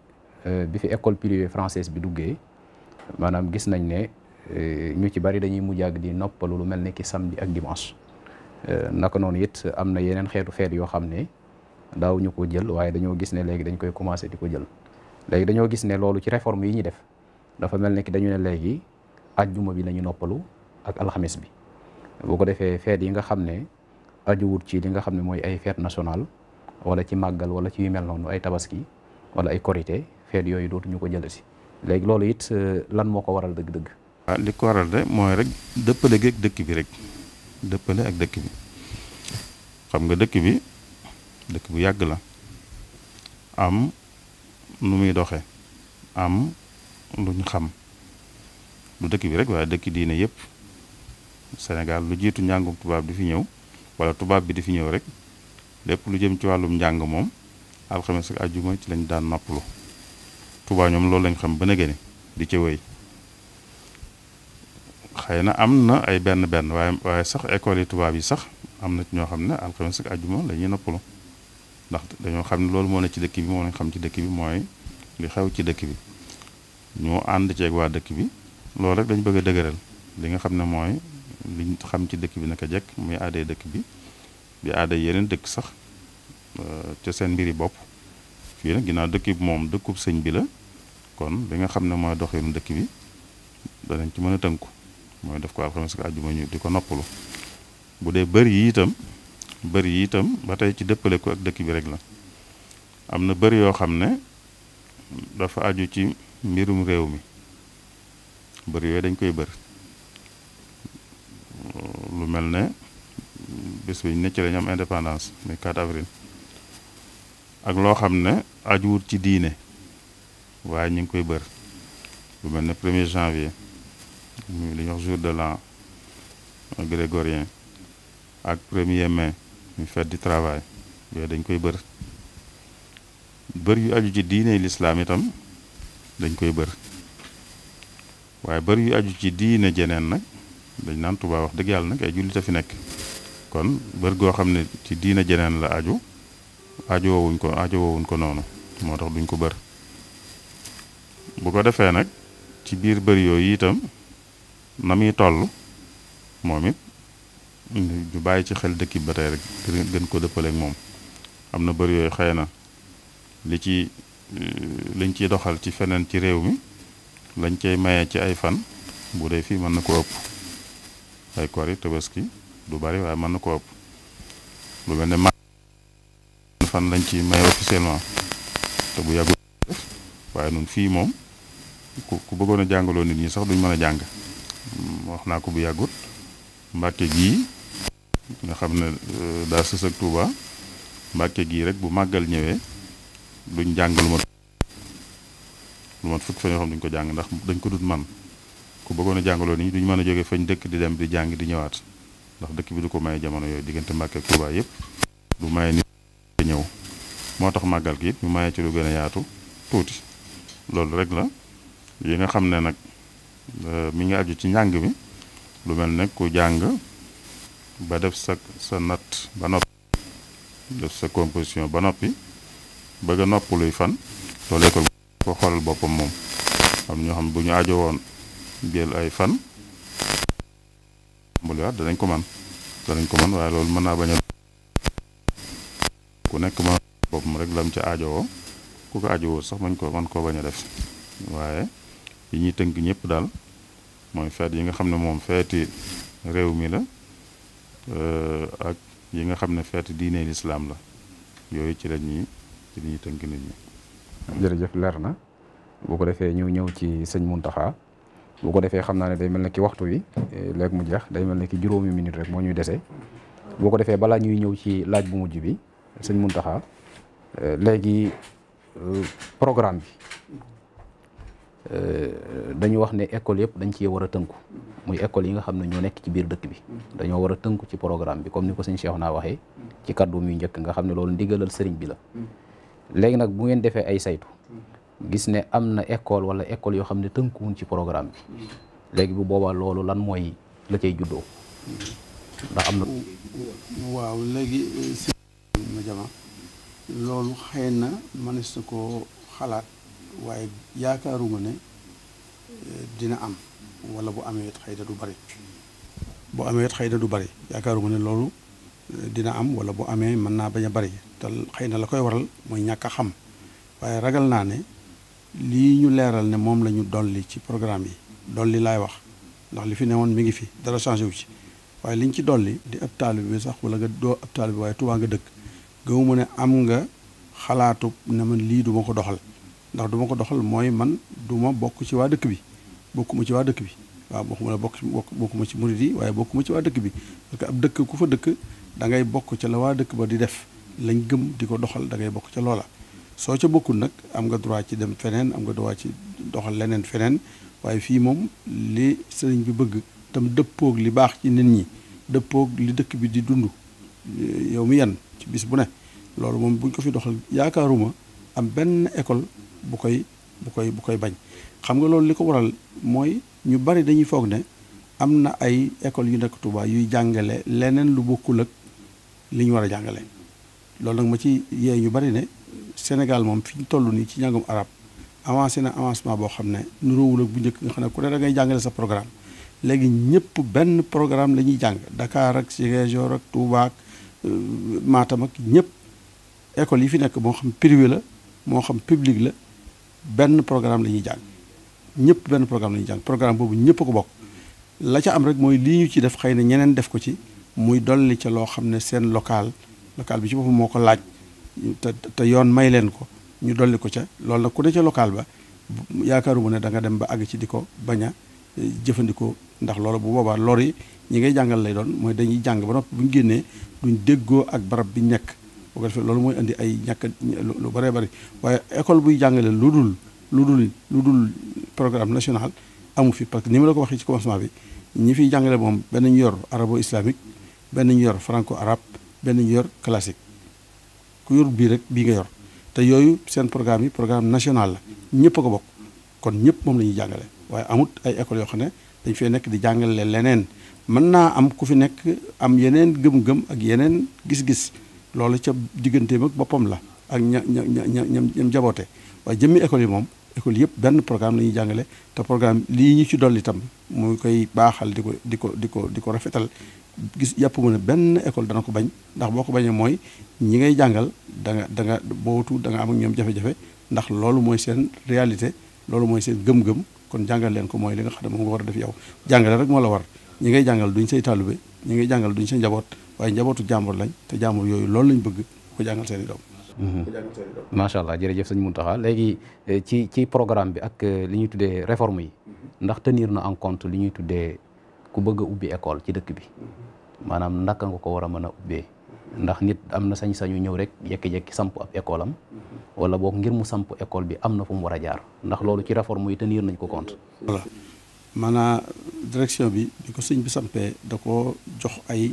bi fi école privée française bi duggee maanaam gis nañ ne ñu ci bari dañuy mujj ak di noppalu lu mel ne ki samedi ak dimanche naka noonu it am na yeneen xeetu feet yoo xam ne daaw ñu ko jël waaye dañoo gis ne léegi dañ koy commencé di ko jël léegi dañoo gis ne loolu ci réforme yi ñu def dafa mel ne ki dañu ne léegi ajjuma bi la ñu noppalu ak alxames bi bu ko defee feet yi nga xam ne ajuwut ci li nga xam ne mooy ay fête nationale wala ci màggal wala ci yu mel noonu ay tabaski wala ay korité feet yooyu dootuñu ko jël si léegi loolu it lan moo ko waral dëgg-dëgg. waaw li ko waral de mooy rek dëppale gi ak dëkk bi rek dëppale ak dëkk bi xam nga dëkk bu yàgg la am nu muy doxe am lu ñu xam lu dëkk bi rek waaye dëkk diine yëpp Sénégal lu jiitu njàngum tubaab di fi ñëw wala tubaab bi di fi ñëw rek lépp lu jëm ci wàllum njàng moom alxames ak àjjuma ci lañ daan noppalu tubaab ñoom loolu lañ xam ba nëgëni di ci wéy xëy na am na ay benn waaye sax école yi tubaab yi sax am na ci ñoo xam ne alxames ak àjjuma la ñuy noppalu ndax dañoo xam ne loolu moo ne ci dëkk bi moo lañ xam ci dëkk bi mooy li xew ci dëkk bi ñoo ànd ceeg waa dëkk bi loolu rek dañ bëgg a dëgëral li nga xam ne mooy liñ xam ci dëkk bi naka jekk muy aaday dëkk bi di aaday yeneen dëkk sax ca seen mbiri bopp fii nag ginnaaw dëkk bi moom dëkkub sëñ bi la kon li nga xam ne mooy doxinu dëkk bi danañ ci mën a tënku mooy def ko alxames ak àjjuma ñu di ko noppalu bu dee bëri yi itam ba tey ci dëppale ko ak dëkk bi rek la am na bëri yoo xam ne dafa aju ci mbirum réew mi bëri yooyu dañ koy bëri lu mel ne bés bi ñu ne ci lañu am indépendance muy 4 avril ak loo xam ne ajuwut ci diine waaye ñu ngi koy bër lu mel ne 1er janvier li ñuy wax jour de l'an grégorien ak 1er mai ñu fête du travail yooyu dañ koy bër yu aju ci diine lislaam itam dañ koy bër waaye bër yu aju ci diine jeneen nag dañ naan Tuubaa wax dëgg yàlla nag ay jullit a fi nekk kon bër goo xam ne ci diine jeneen la ajoowuñ ko noonu moo tax duñ ko bër bu ko defee nag ci biir bër yooyu itam na muy toll moom it ñu bàyyi ci xel dëkk bi ba tey rek gën ko dëppaleek moom am na bër yooyu xëy na liñ ciy doxal ci feneen ci réew mi lañ cay maye ci ay fan bu dee fii mën na ko ëpp ay kori tabaski du bari waaye mën na ko ëpp lu mel ne fan lañ ci maye officiellement te bu yàggul waaye nun fii moom ku bëggoon a jàngaloo nit ñi sax duñ mën a jàng wax naa ko bu yàggut Mbàkke gii nga xam ne daa sës ak Tuuba Mbàkke gii rek bu màggal ñëwee duñ jàng lu mat fukk fan yoo xam duñ ko jàng ndax dañ ko dut man ku bëggoon a jàngaloo nit ñi duñ mën a jóge fañ dëkk di dem di jàng di ñëwaat ndax dëkk bi du ko maye jamono yooyu diggante Mbàkke ak Tuuba yëpp du maye nit ñëw moo tax màggal gi it ñu maye ci lu gën a yaatu tuuti loolu rek la yi nga xam ne nag mi ngi aju ci njàng mi lu mel ne ku jàng ba def sa natt ba noppi def sa composition ba noppi bëgg a nopp luy fan loolu école ko xoolal boppam moom am ñoo xam bu ñu aajo woon jël ay fan mbaliwaat danañ ko man waaye loolu mën naa bañ a ku nekk ma boppam rek lam ca aajowoo ku ko aajowoo sax man koo bañ a def waaye yi ñuy tënk ñëpp daal mooy feet yi nga xam ne moom feeti réew mi la ak yi nga xam ne feeti diine lislaam la yooyu ci lañuy tënk nit ñi. jërëjëf leer na bu ko defee ñu ñëw ci sëñ Muntaxa bu ko defee xam naa ne day mel ne ki waxtu wi léegi mu jeex day mel ne ki juróomi minute rek moo ñuy dese boo ko defee balaa ñuy ñëw ci laaj bu mujj bi sëñ Muntaxa léegi programme bi dañu wax ne école yëpp dañ cee war a tënku muy école yi nga xam ne ñoo nekk ci biir dëkk bi dañoo war a tënku ci programme bi comme ni ko sëñ Cheikh naa waxee ci kaddu muy njëkk nga xam ne loolu ndigalal sëriñ bi la léegi nag bu ngeen defee ay saytu gis ne am na école wala école yoo xam ne tënkuwuñ ci programme bi léegi bu boobaa loolu lan mooy la cay juddoo ndax am na waaw léegi si ma jama loolu xëy na mënees na koo xalaat waaye yaakaaruma ne dina am wala bu amee it xëy na du bari bu amee it xëy na du bari yaakaaruma ne loolu dina am wala bu amee mën naa bañ a bari te xëy na la koy waral mooy ñàkk a xam waaye ragal naa ne lii ñu leeral ne moom la ñu dolli ci programme yi dolli laay wax ndax li fi ne woon mi ngi fi dara changé wu ci waaye liñ ci dolli di ab taalibe bi sax wala nga doo ab taalibe bi waaye Tuubaa nga dëkk gëmuma ne am nga xalaatu ne man lii du ma ko doxal ndax du ma ko doxal mooy man du ma bokk ci waa dëkk bi bokkuma ci waa dëkk bi waaw bokkuma ci murid yi waaye bokkuma ci waa dëkk bi parce que ab dëkk ku fa dëkk da ngay bokk ca la waa dëkk ba di def lañ gëm di ko doxal da ngay bokk ca loola soo ca bokkul nag am nga droit ci dem feneen am nga droit ci doxal leneen feneen waaye fii moom li sëriñ bi bëgg tam dëppoog li baax ci nit ñi dëppoog li dëkk bi di dund yow mi yan ci bis bu ne loolu moom buñ ko fi doxal yaakaaruma am benn école bu koy bañ xam nga loolu li ko waral mooy ñu bari dañuy foog ne am na ay école yu nekk Touba yuy jàngale leneen lu bokkul ak li ñu war a jàngale loolu nag ma ci yee ñu bari ne Sénégal moom fi ñu toll nii ci njàngum arab avancé na avancement boo xam ne nuróowul ak bu njëkk nga xam ne ku ne da ngay jàngale sa programme léegi ñëpp benn programme la ñuy jàng Dakar ak Ziguinchor ak Touba ak Matam ak ñëpp école yi fi nekk moo xam privé la moo xam public la benn programme la ñuy jàng ñëpp benn programme la ñuy jàng programme boobu ñëpp a ko bokk la ca am rek mooy lii ñu ci def xëy na ñeneen def ko ci muy dolli ca loo xam ne seen local bi ci boppam moo ko laaj te yoon may leen ko ñu dolli ko ca loolu nag ku ne ca local ba yaakaaruma ne da nga dem ba àgg ci di ko bañ a jëfandikoo ndax loolu bu boobaa lor yi ñi ngay jàngal lay doon mooy dañuy jàng ba noppi bu ñu génnee duñ déggoo ak barab bi nekk bu ko defee loolu mooy indi ay ñàkk lu bëree bëri waaye école buy jàngale lu dul programme national amu fi parce que ni ma la ko waxee ci commencement bi ñi fiy jàngale moom benn ñu yor arabo islamique benn ñu yor franco arabe benn ñu yor classique ku yor bii rek bii nga yor te yooyu seen programme yi programme national la ñëpp a ko bokk kon ñëpp moom la ñuy jàngale waaye amut ay écoles yoo xam ne dañ fee nekk di jàngale leneen mën naa am ku fi nekk am yeneen gëm-gëm ak yeneen gis-gis loolu ca digganteem ak boppam la ak ñam jaboote waaye jëmmi école yi moom école yëpp benn programme la ñuy jàngale te programme lii ñu ci dolli itam muy koy baaxal di ko rafetal gis yàpp mu ne benn école dana ko bañ ndax boo ko bañee mooy ñi ngay jàngal da nga bootu da nga am ak ñoom jafe-jafe ndax loolu mooy seen réalité loolu mooy seen gëm-gëm kon jàngal leen ko mooy li nga xam ne moom nga war a def yow jàngale rek moo la war ñi ngay jàngal duñ say taalube ñi ngay jàngal duñ say njaboot waaye njabootu jàmbur lañ te jàmbur yooyu loolu lañ bëgg ko jàngal seen i doom macha allah jërëjëf sëñ Mountakha léegi ci programme bi ak li ñuy tuddee réforme yi ndax tenir na en compte li ñuy tuddee ku bëgg a ubbi école ci dëkk bi maanaam naka nga ko war a mën a ubbee ndax nit am na sañ-sañu ñëw rek jekki-jekki samp ab école am wala boog ngir mu samp école bi am na fu mu war a jaar ndax loolu ci réforme yi tenir nañ ko compte. voilà maanaam direction bi di ko sëñ bi sampee da ko jox ay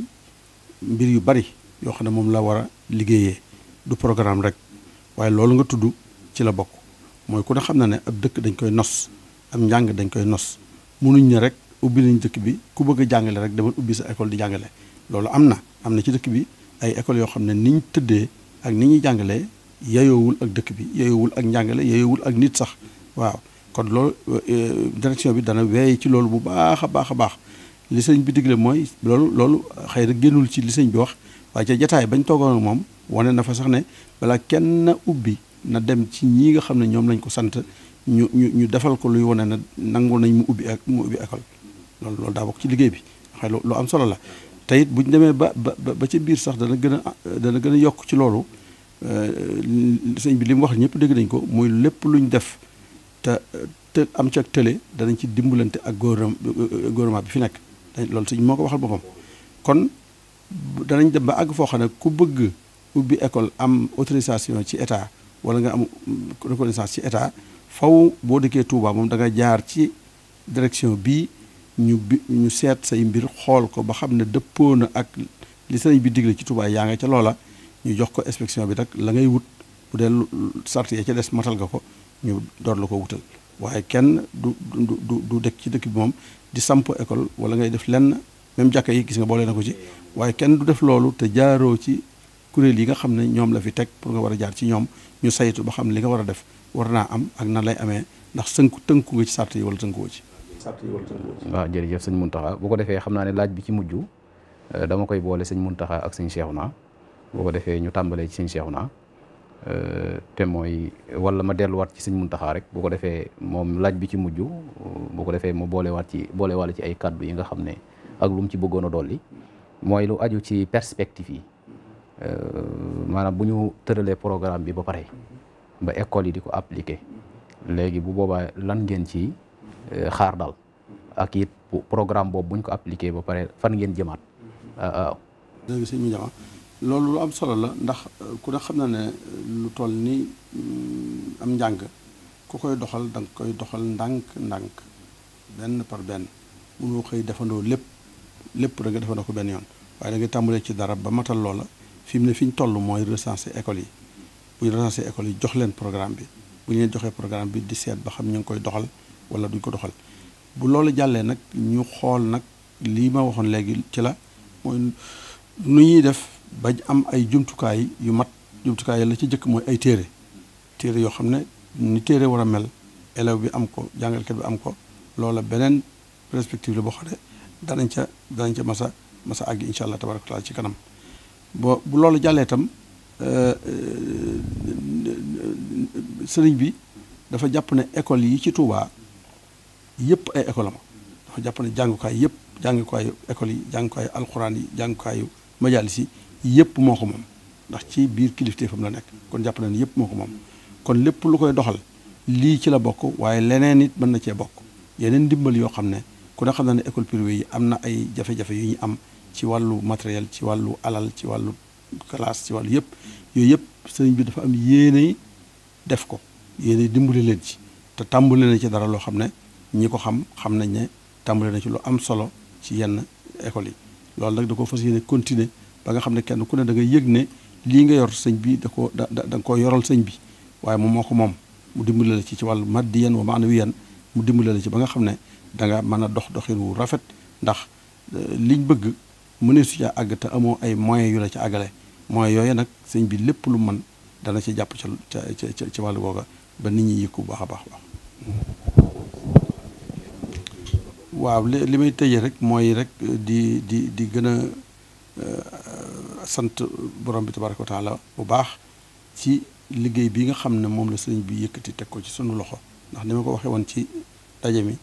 mbir yu bari yoo xam ne moom la war a liggéeyee du programme rek waaye loolu nga tudd ci la bokk mooy ku ne xam na ne ab dëkk dañ koy nos am njàng dañ koy nos munuñ ne rek ubbi nañ dëkk bi ku bëgg a jàngale rek demal ubbi sa école di jàngale loolu am na ci dëkk bi ay école yoo xam ne niñ tëddee ak ni ñuy jàngalee yayoowul ak dëkk bi yayoowul ak njàngale yayoowul ak nit sax waaw kon loolu direction bi dana weey ci loolu bu baax a baax a baax li sëñ bi digle mooy loolu xëy na génnul ci li sëñ bi wax waaye ca jataay bañ toogoon ak moom wane na fa sax ne balaa kenn ubbi na dem ci ñi nga xam ne ñoom lañ ko sant ñu defal ko luy wane na nangu nañ mu ubbi école loolu daa bokk ci liggéey bi xëy lu am solo la te it buñ demee ba ci biir sax dana gën a yokk ci loolu sëñ bi li mu wax ñëpp dégg nañ ko muy lépp luñ def te am ci ak tële danañ ci dimbalante ak gouvernement bi fi nekk loolu sëñ moo ko waxal boppam kon danañ dem ba àgg foo xam ne ku bëgg ubbi école am autorisation ci état wala nga am reconnaissance ci état faw boo dëkkee Touba moom da nga jaar ci direction bii ñu seet say mbir xool ko ba xam ne dëppoo na ak li sëriñ bi digle ci Touba yaa nga ca loola ñu jox ko inspection bi nag la ngay wut bu dee sart ya ca des matal nga ko ñu door la ko wutal waaye kenn du dëkk ci dëkk bi moom di samp école wala ngay def lenn même jàkka yi gis nga boole na ko ci waaye kenn du def loolu te jaaroo ci kuréel yi nga xam ne ñoom la fi teg pour nga war a jaar ci ñoom ñu saytu ba xam li nga war a def war naa am ak nan lay amee ndax tënku nga ci sart yi wala tënkuwoo ci. waaw jërëjëf sëñ Mountakha bu ko defee xam naa ne laaj bi ci mujj dama koy boole sëñ Mountakha ak sëñ Cheikhouna bu ko defee ñu tàmbalee ci sëñ Cheikhouna te mooy wala ma delluwaat ci sëñ Mountakha rek bu ko defee moom laaj bi ci mujj bu ko defee mu boolewaale ci ay kàddu yi nga xam ne ak lu mu ci bëggoon a dolli mooy lu aju ci perspective yi maanaam bu ñu tëralee programme bi ba pare ba école yi di ko appliquer léegi bu boobaa lan ngeen ci xaar daal ak it programme boobu bu ñu ko appliquer ba pare fan ngeen jëmaat waaw. léegi sëñ bi loolu lu am solo la ndax ku ne xam na ne lu toll ni am njàng ku koy doxal da nga koy doxal ndànk benn par benn mënoo xëy defandoo lépp da nga defandoo ko benn yoon waaye da nga tàmbalee ci dara ba matal loola fi mu ne fi ñu toll mooy recenser écoles yi bu ñu recenser écoles yi jox leen programme bi bu ñu leen joxee programme bi di seet ba xam ñu ngi koy doxal wala duñ ko doxal bu loolu jàllee nag ñu xool nag lii ma waxoon léegi ci la mooy nu ñuy def bañ am ay jumtukaay yu mat jumtukaay la ci jëkk mooy ay téere yoo xam ne ni téere war a mel élève bi am ko jàngalkat bi am ko loola beneen perspective la boo xam ne danañ ca masa àgg incha allah tabaraka taala ci kanam bu loolu jàllee itam sëriñ bi dafa jàpp ne école yi ci Touba yëpp ay école am dafa jàpp ne jàngukaayu école yi jàngukaayu alxuraan yi jàngukaayu majalis yi yëpp moo ko moom ndax ci biir kilifteefam la nekk kon jàpp na ne yëpp moo ko moom kon lépp lu koy doxal lii ci la bokk waaye leneen it mën na cee bokk yeneen ndimbal yoo xam ne ku ne xam na ne école privée yi am na ay jafe-jafe yu ñu am ci wàllu matériel ci wàllu alal ci wàllu classe ci wàllu yëpp yooyu yëpp sëriñ bi dafa am yéene def ko yéene dimbali leen ci te tàmbali na ci dara loo xam ne ñi ko xam nañ ne tàmbali na ci lu am solo ci yenn école yi loolu nag da ko fas yéene continuer ba nga xam ne kenn ku ne da nga yëg ne lii nga yor sëñ bi da nga ko yoral sëñ bi waaye moom moo ko moom mu dimbali la ci wàllu maddiyan wa maanawiyan mu dimbali la ci ba nga xam ne da nga mën a doxin wu rafet ndax liñ bëgg mënee su ca àgg te amoo ay moyens yu la ci àggale moyens yooyu nag sëñ bi lépp lu mën dana ci jàpp ci wàllu googa ba nit ñi yëkku bu baax a baax waaw li may tëjee rek mooy rek di gën a sant borom bi tabaraka wa taala bu baax ci liggéey bi nga xam ne moom la sëñ bi yëkkati teg ko ci sunu loxo ndax ni ma ko waxee woon ci daje mi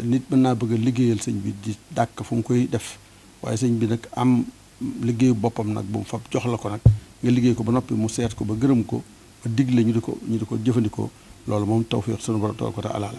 nit mën naa bëgg a liggéeyal sëñ bi di dàkk fu mu koy def waaye sëñ bi nag am liggéeyu boppam nag bu mu fab jox la ko nag nga liggéey ko ba noppi mu seet ko ba gërëm ko ba digle ñu di ko jëfandikoo loolu moom tawfiq sunu borom tabaraka wa taala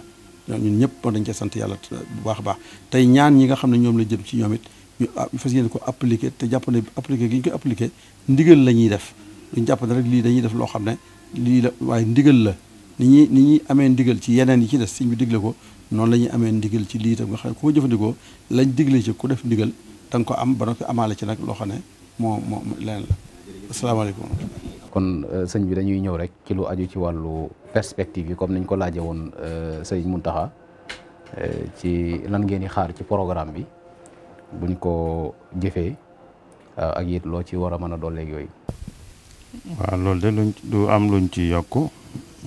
la ñun ñëpp dañ cee sant yàlla bu baax a baax tey ñaan ñi nga xam ne ñoom la jëm ci ñoom it ñu fas yéene ko appliqué te jàpp ne appliqué gi ñu koy appliqué ndigal la ñuy def duñ jàpp ne rek lii dañuy def loo xam ne lii la waaye ndigal la ni ñuy amee ndigal ci yeneen yi ci des sëñ bi digle ko noonu la ñuy amee ndigal ci lii itam nga xam ne ku ko jëfandikoo lañ digle ci ku def ndigal da nga ko am ba noppi amaale ci nag loo xam ne moo leneen la asalaamaaleykum. kon sëñ bi dañuy ñëw rek ci lu aju ci wàllu perspective yi comme niñ ko laajee woon sëñ Mountakha ci lan ngeen di xaar ci programme bi buñ ko jëfee ak it loo ci war a mën a dolleeg yooyu. waaw loolu de du am luñ ci yokk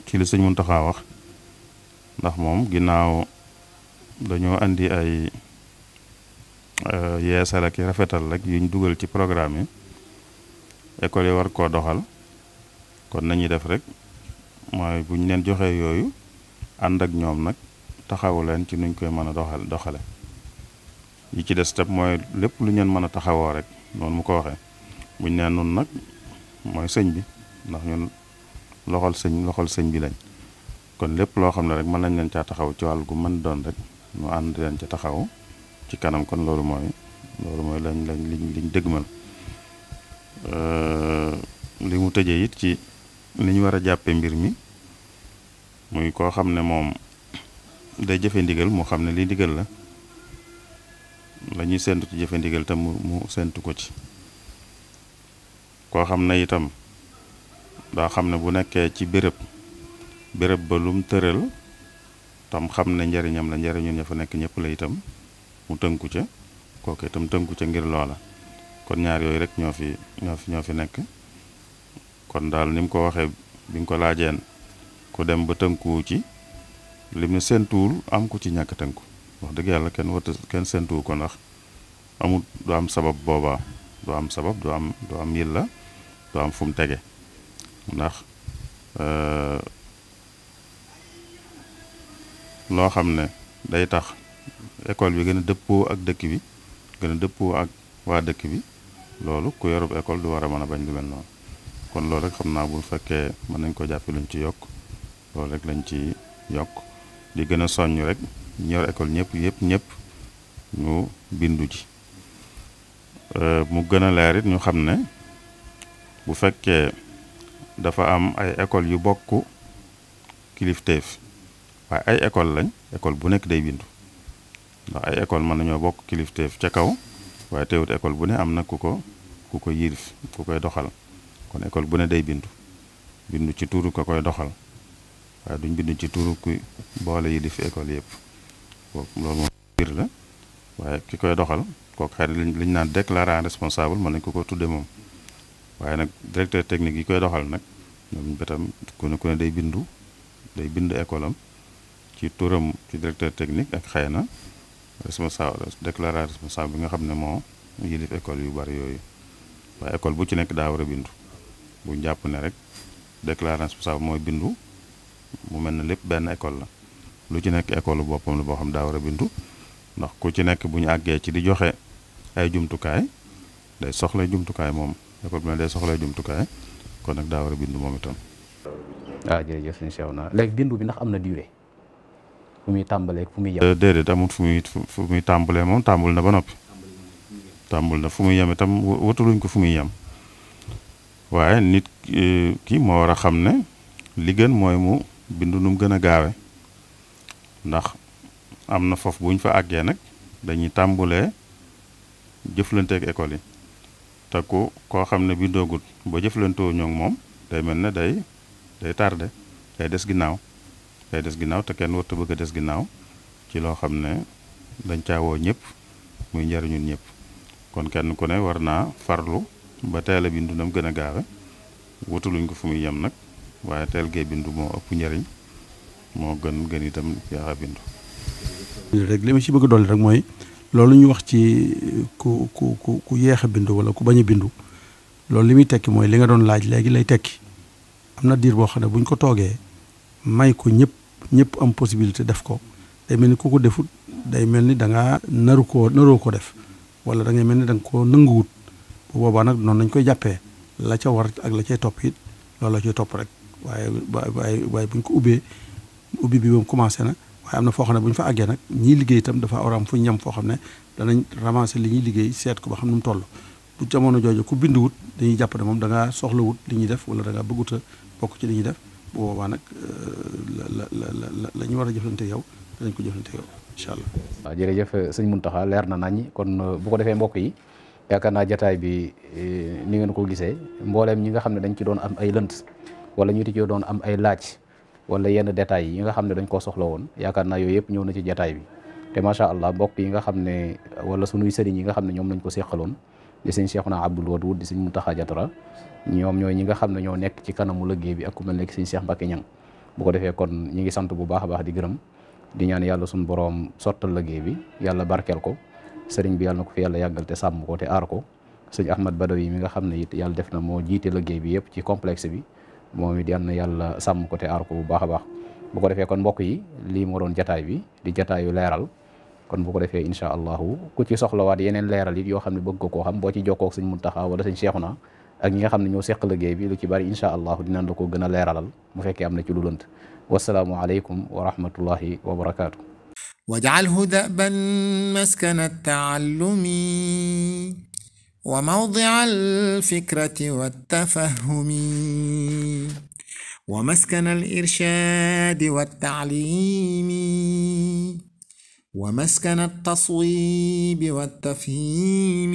ci li sëñ Mountakha wax ndax moom ginnaaw dañoo andi ay yeesal ak rafetal rek yuñ dugal ci programme yi école yi war koo doxal kon nañuy def rek mooy buñ leen joxee yooyu ànd ak ñoom nag taxawu leen ci nuñ koy mën a doxale yi ci des tam mooy lépp lu ñeen mën a taxawoo rek noonu mu ko waxee buñ neen nun nag mooy sëñ bi ndax ñun loxol sëñ bi lañ kon lépp loo xam ne rek mën nañ leen caa taxaw ci wàll gu mën doon rek ñu ànd leen ca taxaw ci kanam kon loolu mooy liñ dëgmal li mu tëjee it ci ni ñu war a jàppee mbir mi muy koo xam ne moom day jëfe ndigal mu xam ne lii ndigal la ñuy séntu ci jëfe ndigal tam mu séntu ko ci koo xam ne itam daa xam ne bu nekkee ci béréb ba lum tëral tam xam ne njariñam la njariñu ña fa nekk ñëpp la itam mu tënku ca kooku itam tënku ca ngir loola kon ñaar yooyu rek ñoo fi nekk kon daal ni mu ko waxee bi nga ko laajeen ku dem ba tënkuwu ci lim ne séntuwul am ku ci ñàkk tënku wax dëgg yàlla kenn séntuwu ko ndax du am sabab boobaa du am sabab du am yilla du am fu mu tege ndax loo xam ne day tax école bi gën a dëppoo ak dëkk bi gën a dëppoo ak waa dëkk bi loolu ku yorub école du war a mën a bañ lu mel noonu kon loolu rek xam naa bu fekkee mën nañ ko jàppe luñ ci yokk loolu rek lañ ci yokk di gën a soññ rek ñu yor école ñëpp ñu bindu ci mu gën a leer it ñu xam ne bu fekkee dafa am ay école yu bokk kilifteef waaye ay école lañ école bu nekk day bindu ndax ay école mën nañoo bokk kilifteef ca kaw waaye teewut école bu ne am na ku ko yilif ku koy doxal kon école bu ne day bindu ci tuuru ko koy doxal waaye duñ bindu ci tuuru ku boole yilif école yëpp loolu moom biir la waaye ki koy doxal kooku xëy na liñ naan déclarant responsable mën nañ ko tudde moom waaye nag directeur technique yi koy doxal nag ñoom betam ku ne day bindu école am ci turam ci directeur technique ak xëy na responsable déclarant responsable bi nga xam ne moo yilif école yu bari yooyu waaye école bu ci nekk daa war a bindu buñ jàpp ne rek déclarant responsable mooy bindu mu mel ne lépp benn école la lu ci nekk école boppam la boo xam daa war a bindu ndax ku ci nekk bu ñu àggee ci di joxe ay jumtukaay day soxla jumtukaay moom école bi ne day soxla jumtukaay kon nag daa war a bindu moom itam. waaw jërëjëf sëñ Cheikhouna léegi bindu bi ndax am na durée fu muy tàmbalee fu muy yem. déedéet amul fu muy tàmbalee moom tàmbul na ba noppi tàmbul na fu muy yem itam wataluñ ko fu muy yem waaye nit ki moo war a xam ne li gën mooy mu bindu nu mu gën a gaawe ndax am na foofu bu ñu fa àggee nag dañuy tàmbulee jëflanteek école yi te koo xam ne bindoogut ba jëflantoo ñoom moom day mel ne day tardé day des ginnaaw te kenn warta bëgg a des ginnaaw ci loo xam ne dañ caawoo ñëpp muy njariñun ñëpp kon kenn ku ne war naa farlu ba teel a bindu nam gën a gaawe wutuluñ ko fu muy yem nag waaye teel gee bindu moo ëpp njariñ moo gën itam yeex a bindu rek li ma ci bëgg a dolli rek mooy loolu ñu wax ci ku yeex a bindu wala ku bañ a bindu loolu li muy tekki mooy li nga doon laaj léegi lay tekki am na diir boo xam ne bu ñu ko toogee may ko ñëpp am possibilité def ko day mel ni ku ko defut day mel ni da ngaa naroo ko def wala da ngay mel ni da nga koo nanguwut bu boobaa nag noonu nañ koy jàppee la ca war ak la cay topp it loolu la cay topp rek waaye bu ñu ko ubbi bi moom commencé na waaye am na foo xam ne bu ñu fa àggee nag ñiy liggéey itam dafa war a am fu ñu ñam foo xam ne danañ ramasser li ñuy liggéey seet ko ba xam nu mu toll bu jamono jooju ku binduwut dañuy jàpp ne moom da ngaa soxlawut li ñuy def wala da ngaa bëggut a bokk ci li ñuy def bu boobaa nag la ñu war a jëflante yow danañ ko jëflante yow incha allah. waaw jërëjëf sëñ Mountakha leer na nañ kon bu ko defee mbokk yi yaakaar naa jataay bi ni ngeen ko gisee mbooleem ñi nga xam ne dañ ci doon am ay lënt wala ñu ci doon am ay laaj wala yenn détails yi nga xam ne dañ koo soxla woon yaakaar naa yooyu yëpp ñëw na ci jataay bi te macha allah mbokk yi nga xam ne wala sunuy sëriñ yi nga xam ne ñoom lañ ko seqaloon di sëñ Cheikhouna Abdoul Wadoud di sëñ Mountakha Diatara ñoom ñooy ñi nga xam ne ñoo nekk ci kanamu liggéey bi ak ku mel ne sëñ Cheikh Mbacké Niang bu ko defee kon ñi ngi sant bu baax a baax di gërëm di ñaan yàlla suñu boroom sottal liggéey bi yàlla barkeel ko sëriñ bi yàlla na ko fi yàlla yàggal te sàmm ko te aar ko sëñ Ahmad Badawi mi nga xam ne it yàlla def na moo jiite liggéey bi yëpp ci complexe bi moom it yàlla na yàlla sàmm ko te aar ko bu baax a baax bu ko defee kon mbokk yi lii moo doon jataay bi di jataayu leeral kon bu ko defee incha allahu ku ci soxlawaat yeneen leeral it yoo xam ne bëgg ko koo xam boo ci jokkoo ak sëñ Mountakha wala sëñ Cheikhouna ak ñi nga xam ne ñoo seq liggéey bi lu ci bari incha allahu dinañ la ko gën a leeralal mu fekkee am na ci lu lënt wasalaamu aleykum wa rahmatullahi wa barakaatu. واجعله دأبا مسكن التعلم وموضع الفكرة والتفهم ومسكن الإرشاد والتعليم ومسكن التصويب والتفهيم